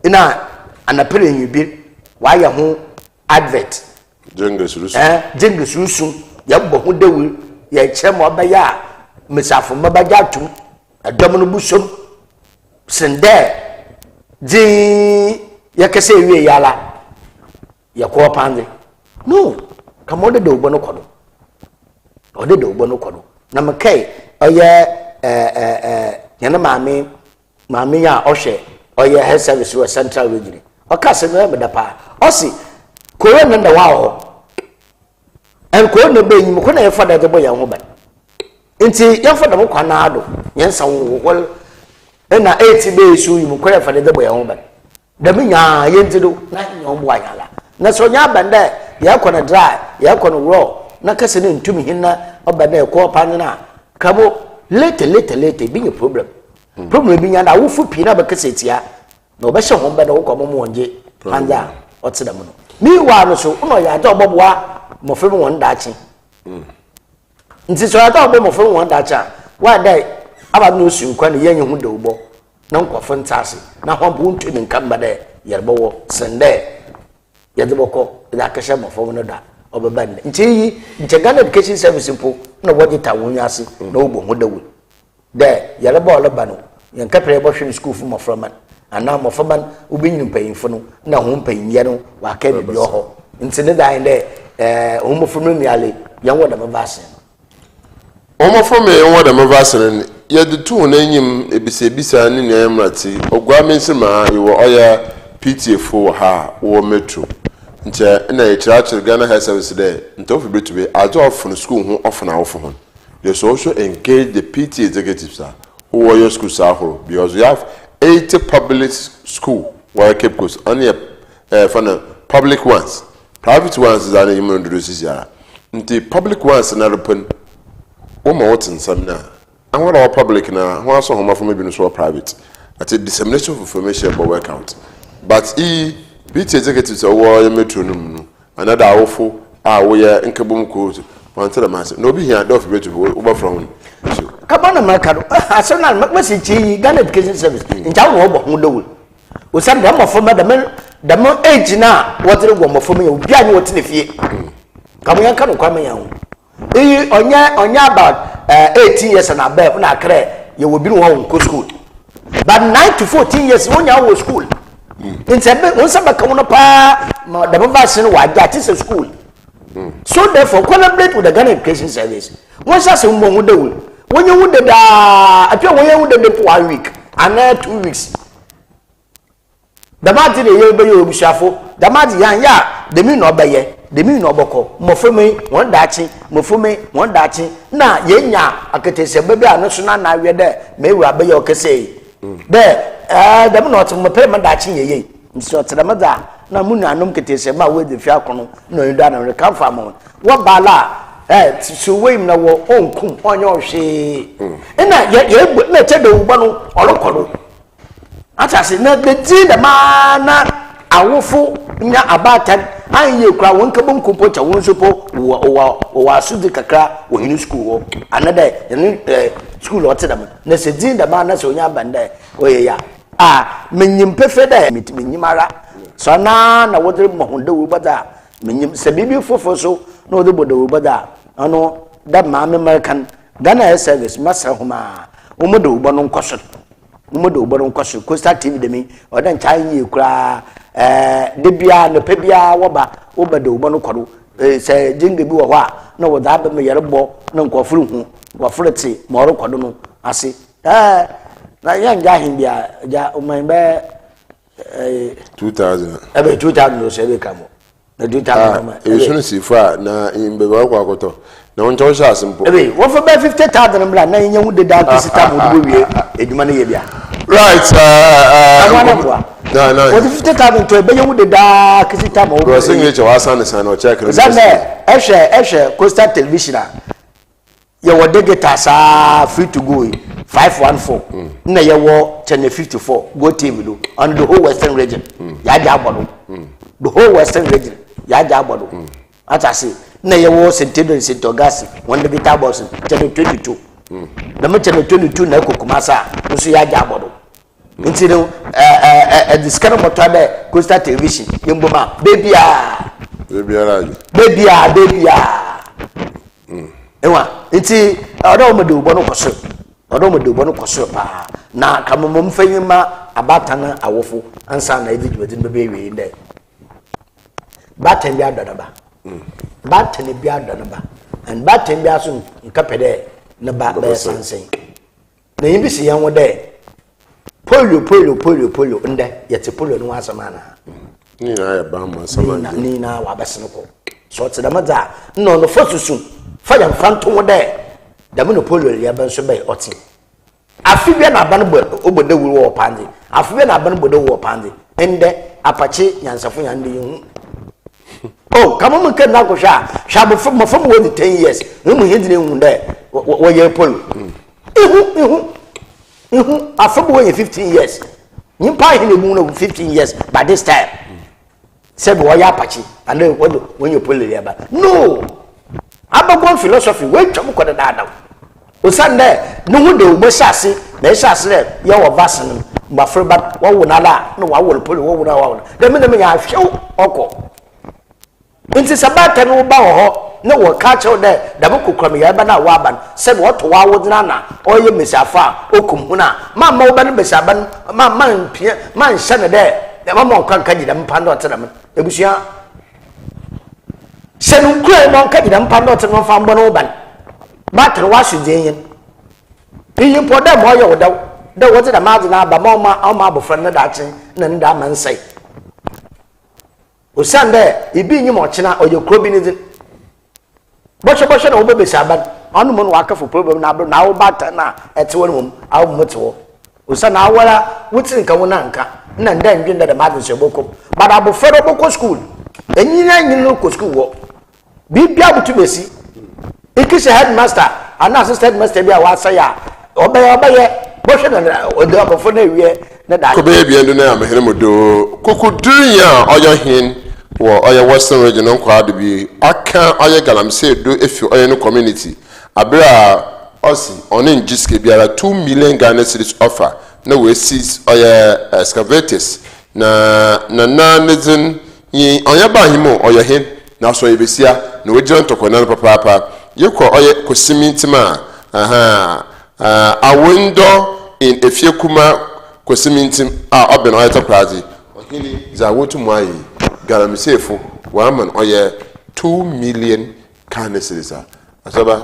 ina anapere nyibi why you advert Jenga Susu, Yambo Dewi, Yacham or Baya, Missafo Mabajatu, a domino busum, send there. G Yakase Yala Yakua Pandi. No, come on the do bonocodo. Or the do bonocodo. Namakay, oh yeah, Yanamami, Mamia Oshe, or your health service to a central region. O kase no me da pa o si corona na wa ho en corona be nyim ko na ye fada de boy ho ba nti ye fada mo kwa na ado ye nsa wo wol na 8 be su yim ko ye fada de boy ho ba da me nya ye ntido na nya mo ayala na so nya banda ye ko na dry ye ko no raw na kase ne ntumi hinna obada e ko pa na kabo late bi nye problem bi nya na wo fu pi na ba kase tia no be she ho be no ko mo onje anja otida mo no mi wa no so no ya ta oboboa mo fe mo won da chi nti so ya ta obo mo fe mo won da cha wa dai aba no su kwa ne yenye hu da ubo na nkofo ntase na ho bu ntu ne nkamba da yerbo wo sende yedeboko da kasha mo fo no da obeba ne nti yi Ghana Education Service mpo na wojita wonya ase na obo hu da wu de yerbo oloba no yen kapre bo hwe school fu mo from man ana mo faman ubinyin mpayinfo no na ho mpayinye no wa ka bi ho nti ne dan de ho mo from mi ale yan wo da mabase Omo from me wo da mabase ye de tu na enyim ebisa ne ne emrati ogwa mensima iwo oya PTA4 ha wo metro nti na ye chira Ghana Health Service de ntofu betube ajo of no school ho of na wo ho they also engage the PTA executives who are your school sahoro because you have 80 public school where Cape Coast only for the public ones. Private ones is only human introduces ya. The public ones na open. What in some na. And what our public na. Who also home from maybe no private. At a dissemination of information about workout. But Beach executives are war metronome. Another awful, we are in Kabum Court. One to the master. No be here, don't forget to over from. Come on, America. I said, I'm not messaging Ghana Education Service in town over Mundo. We send them for the more age now, what the woman for me will be what in the fear. Come here, come young. On ya about 18 years and above, when I cry, you will be one go school. But 9 to 14 years, when you are school. In some come the Bavarian white that is a school. So therefore, collaborate with the Ghana Education Service. Once I say when you would appear when you would have 1 week and 2 weeks. The Martin you shuffle, the Martin ya, the mean obey, the mean oboko, Mofume, one dachi, Mofume, one dachi. Na yenya, I could say, baby, I'm not sure now we are there. May we obey your say. There, the not my payment dachi ye. So to the mother, na Muna num can say, my way the fiacono, no, you done and come from one. What bala, so we know what own cum on your she. And that yet would not tell the one or I said, no, the tea, the man, I will fool, about that. I you cry one cabum coupon, a one support, or Sudicacra, or in school, another school or them. Nessa Dean, the man, that's on your band there. Oh, yeah. Ah, Minim Pefede, meet Minimara. So now, I want to do but that. Minim Sabibi for so, no, the Buddha, but that. I know that man American Ghana service, Master Homa, Umodo, Bonon Cosset. Umodo boron kwaso Costa TV de mi odan chan yi kura de bia no pe bia woba obedo bono kwado se jinga bi wo ho a na wo da ba me yere bo na nkofuru hu wo freti mo ro kwado no ase na yan ja hin bia ja o man be 2000 ebe 2000 no se be kamo na 2000 ma e so no sifa na imbe ba kwa akoto na won chawo sha simple ebe wo for be 50000 mbla na yen wu de da kisita mo do wie eduma na ye bia. Right, no. What if 50,000 to a billion with the dark time over? Because you was on the sun or check. Eshe, Costa Television. You were the free to go 514. Na you were 1054. Go TV on the whole Western region. Yajabado. The whole Western region. Yajabado. As I say, na you were St. Augustine. One the guitar boss, 1022. The much 22 na Kumasa, Musu Yajabado. Instead of this kind of motor, Costa Television, Yumboma, baby, Ewa, it's I don't do Bonocoso. I don't do Bonocoso. Now, come on, Fayma, a batana, a waffle, and son, I did within the baby in there. Batten Biadaba. Batten Biadaba. And Batten Biasum, in Capede, no bad bear saying. The embassy young one day. Polio, and yet a polio no answer manner. Nina, Bama, Samana, Nina, Wabasanoco. So to the mother, no, the first soon. Fire and phantom there. The monopoly, Yabanso Bay, Otti. I feel an abandoned over the war pandy. I feel an abandoned the war pandy. And the Apache, Yansafu and the oh, come on, can now go shall be from 10 years. No more hidden there. What you're pulling. I from away 15 years. You pay in the moon of 15 years by this time. Said Apache, and then when you pull it there. No, I'm one philosophy. Wait, I'm going to that. O Sunday, no one do Messassi, Messassi, your vassal, my friend, but what would I no, I will pull it over now. The minute I show Oko. It's about 10 bow. No one catch out there, the book come here, but now Waban said what to our wood nana, or you miss a far, Okumuna, Mamma Besaban, man, son there, the Mamma can't catch them pando to them. It was ya. Send Cray won't catch them pando to no farm Bonoban. But wash you, Jane. You put them all your doubt. There wasn't a mountain, but Mamma, friend of that, and that man say. O Sunday, you being your mochina or your crubbing is it. Bosha no baby saban anu mon waka for problem na wo bata na etewo no awu moto usa na awara wutin ka wona nka na nda ndwe nda madin se boko but abofero boko school enyina nyino ko school wo bibia butu besi ikise headmaster and assistant headmaster bia wa say ya obeye bosha na odo abofo na ewie na da ko be bia ndo na amehene modo kokuduriya oyohin wo oya western region nko ado bi aka oya galamsey do efi oya no community abira osi oni njiske biara 2 million Ghana cedis offer na we seize oya excavators na nezin yi oya ba himo oya hin na so yebesia na we jiran tokona papa yekọ oya kosimintima a window in efiekuma kosimintim a oben oya taprazi ohini za wotu mai galamseyfo wa man oya 2 million Ghana cedis asaba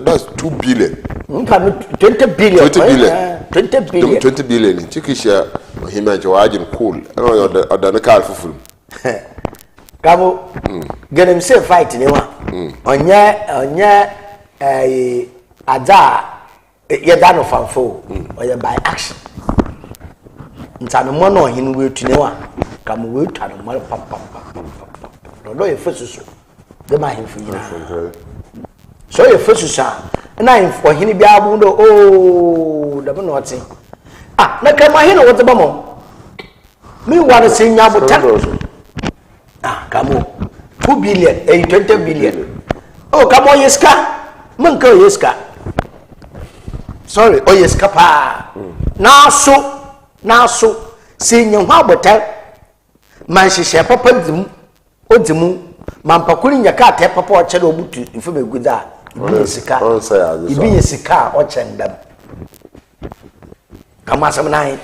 that's 2 billion 20 billion 20 billion tikisha ohima jawajin cool odana kal fufuru kamo galamsey fight ni wa onye ada ye da no fanfo oye by action ntano mo no hin we tune wa kamo we tano mo papa do ye fesusu de ma hin fuyina so ye fesusu na hin fo hin bia bu do da no oti na kama hin no wote ba mo mi wa na se nya buta kamo 2 billion 20 billion kamo yeska mun ka yeska sorry yeska pa naso se nya ho abotar man hihye papa odimu man pakuri nya ka te papa o chere obutu ifo meguda ibi yesika o chendam kama asem nai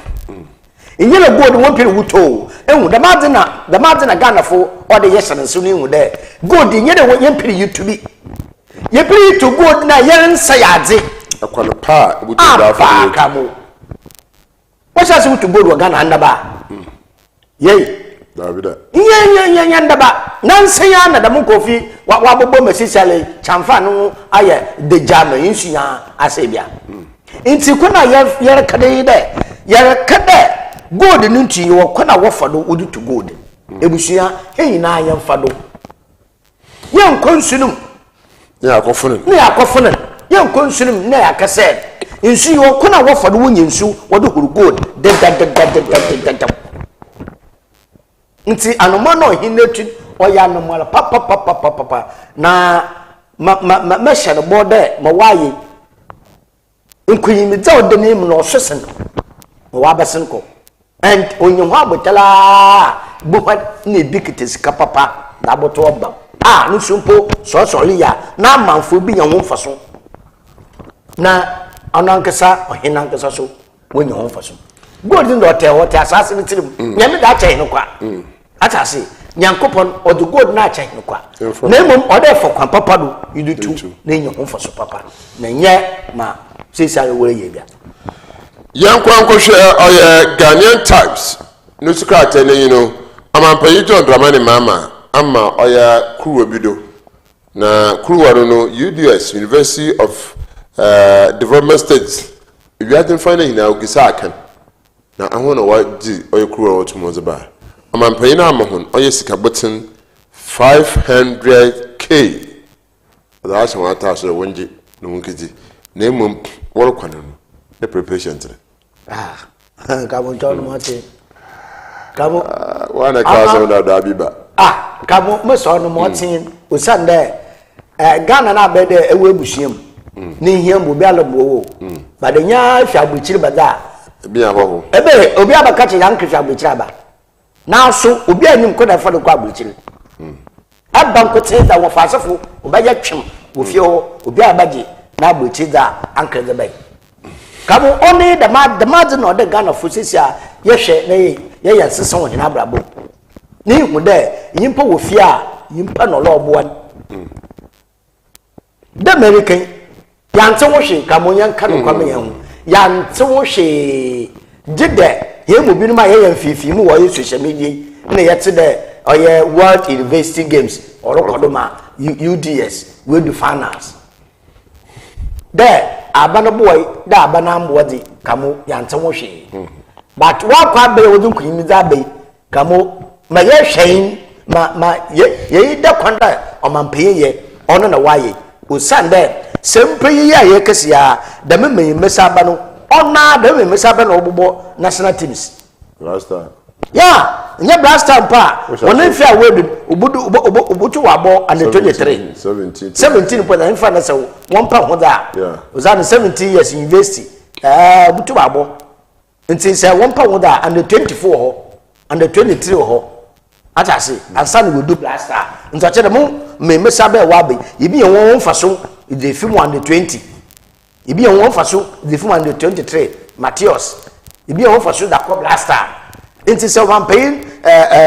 inyele board won pere wuto ehu da madina Ghana fo o de yesane so ni hu de gold inyele won yen pere yutubi ye pere to gold na yen sayadze akwano pa butu da fa kamo wasa se wuto gold wa Ghana ndaba yei Davida yen ndaba nan sanya na da mun kofi wa bobo mesisale chamfa no aye de jama insuya asebia inti kuna yer kade de yer kade gold nunti yo kona wo fado odi to gold ebusuya heyi na yen fado yen konsunum ne akofunun yen konsunum ne akase insu yo kona wo fado wo nyensu wo de huru gold de nti anoma no hinetu oya no mala papa na ma share bode ma waye nkuyimi za odene mu no hwesen ma wa besen ko and onyo ha botala bupa ne bikitesika papa da boto oba no sumpo so ya na manfo bi nya ho mfaso na anankasa ohinankasa so wonyo ho mfaso golden hotel asase ni tirim nyame da kyai no kwa atase nyankopon odu gold na kyai no kwa na mom ode fo kwan papa do yidutu na nyo ho mfaso papa na nye ma sesare wore ye bia yankwan ko hwe oye Ghanaian Times no sukrata na yino amampayi John Dramani mama ama oya kruwa bido na kruwa no UDS University of Development Studies if you had to find it now gisa akan na ahona waji oya kruwa otumoze ba amampayi na amahon oya sika button 500k da asha wata so wonje no nkiji na emom wor kwanu the preparation today kamo John Mate kamo wana kaza da biba kamo meso no Mate osande Ghana na be de ewe busuam ni hia mbo bi alabo ba de nya hwa buchiri bada bi ahoho ebe obi abaka che yank hwa buchiri aba na so obi anyim ko da fa de kwa buchiri abban ko tse da wo fasafo obaja twem wo fie ho obi abaje na buchiri da anka de bai kamo oni da ma no de Ghana fosisia ye hwe na ye yansesa wo hina brabo ni hu de yimpa wo fie a yimpa no lo oboan the American yante wo hwe kamo yanka no kwame yan yante wo hwe jide ye mu binu ma ye yamfifi mu wo ye social media na ye te de oye World University Games orokodoma UDS we do finals there abana boy da abana mbodi kamo yante wo hwe but wa kwa be wo dun kuyimi za be kamo ma ye hwen ma ye da kwanda o mampeye ye ono na waye osande sempe ya ye kese ya da meme mesaba no ona da meme mesaba no obobo national teams Blaster. Yeah, nya Blaster pa. Wona fi awedu obutu wabo under 23. 17 point in fact say one pa ho da. Yeah. Was that 17 years university. Obutu wabo. Nti say one pa ho da under 24 ho, under 23 ho. Atase, ansan we do Blaster. Nti a che dem me sabe wa be. Ibi ye won fa so the film under 20. Ibi ye won fa so the film under 23. Matthias. Ibi ye won fa so da ko Blaster. Inti se wan pain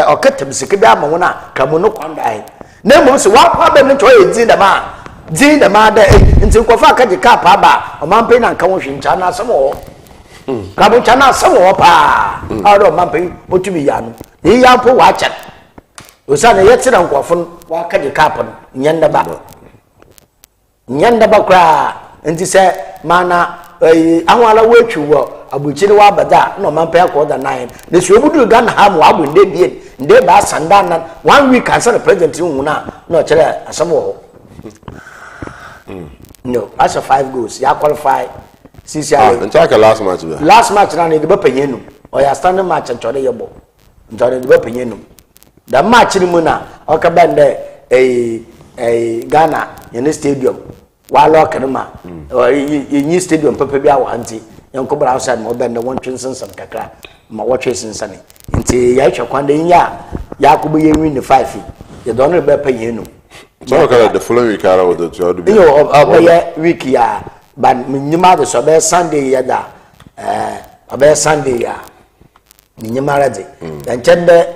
okatem sike bi ama wona kamono kwandai na mo se wa kwa be nto e din da ma da inti kofa ka di cap aba o man pain an kan wo hwincha na asem wo ka bo cha na asem wo pa aro man pain otumi ya no ni ya po wa cha o sa na yetira nkofo wa ka di cap no nyanda ba kra inti se mana ahwala wetwu wo abuchiri wa bada no man pay ko da 9 ne so obudu Ghana ha mo abu nde bien nde ba sanda na 1 week answer the president hu na no chere asamo no as a 5 goals ya qualify CCI Ntaka last match be na ne de ba panyenu o ya standing match ntode yebo ntode de ba panyenu da match ni mu na o ka bende Ghana in stadium wa lo kanema yi stadium pepe bia wa anti yanko bra outside mo bende won twinsensan kakra ma wo twensensane nti ya hwe kwanda nya yakubu ye win 5 ye don be pa yenu so ka the following week ara with the two do be week ya ban nyima de so be Sunday ya da be Sunday ya nyima rade dan chende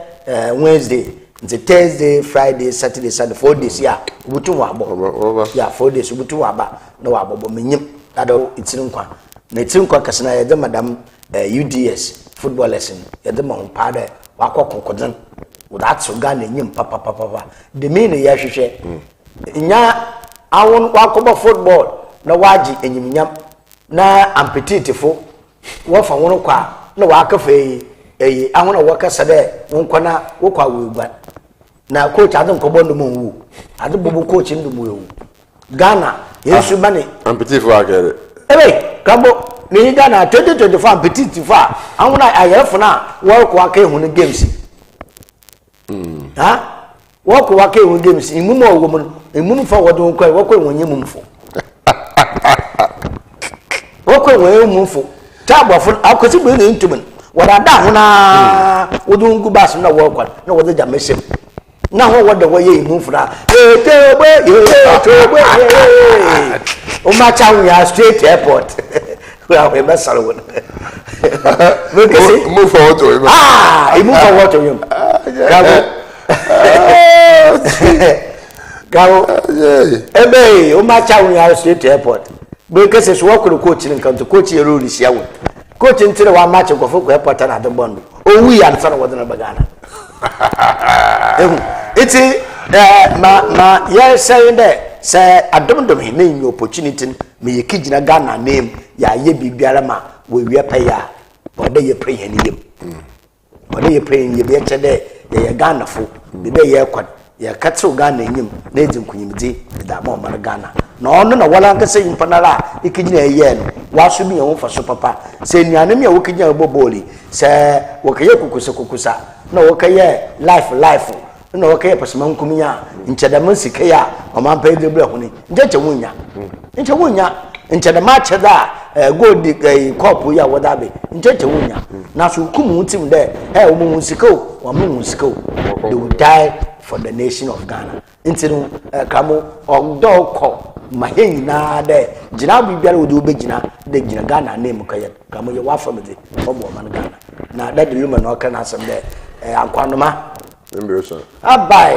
Wednesday nti Thursday Friday Saturday Sunday 4 days ya butu wa bo ya 4 days butu wa ba na wa bo menyim ado itirin kwa na itirin kwa kasana ya de madam UDS football lesson ya de mon pada wa kokokodan without so Ghana nyim papa de me ne ya hwehwe nya awon wa koba football na waji enyimnyam na ampetitefo wo fa won kwa na wa kafe ahona wo kasa de won kwana wo kwa wegwa na coach adon ko bondo mo wu adu bobo coach ndu mo wu Ghana yesu bane ampetitefo akere kabo ni Ghana 2024 ampetitefo ahona ayefo na wo kwa ka ehun games wo kwa ka ehun games imumu owo mo imumu fa wodon kwa wo kwa ehun nyemumfo wo kwa ehun nyemumfo tabofo akosi bu ni ntumen wada da hona wodungu bas na wo kwa na wo da mesem na ho wada wo ye imufra tebe o ma cha ya straight airport wa we mesalo won move forward to him move forward to him gawo ebe o ma cha ya straight airport because so wo ko coach ni kan to coach ye rule sia wo coach ntire wa match ko fo ko airport na de bondo o wi ya nsa na wo na bagana iti ma ya saying that say adomdom he na opportunity me ye kigina Ghana name ya ye bibiara ma we wi pa ya o de ye pray ni yem o de ye pray ye be chede ye Ghana fo be ye kwa ye katro Ghana nyim na ejin kunyimdi da ma o mar Ghana na ono na wala nka say impanara ikigina ye no waso bi ye wo fa so papa say nuanem ya wo kigina boboli say wo kaye kukusa na wo kaye life na wo kaye pasman kumiya ncheda masika ya o man pa de bra huni njeche wunya ncheda ma cheda gold cup ya wodabe njeche wunya na so kumu tim de wo mu sika wo mu sika they will die for the nation of Ghana ntinu kamo ogdoko mahenyi na de jina bibiara wo de obegina de gina Ghana name kaye kamo ye wa family obo man Ghana na that the woman no kana asem de akwanoma Embryoson abai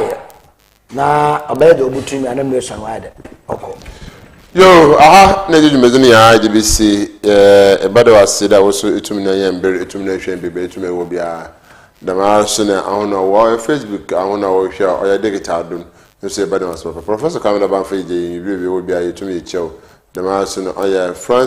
na obedo obutumi ana embryoson wide oko yo na jeju mezini ya IGBC ebado asida wo so etumi na yember etumi na hwe bebe etumi wo bia dama so na ahona wo Facebook ahona wo hwe oya digital dun so ebado aso professor Kamila Banfa je bebe wo bia etumi chew dama so na oya France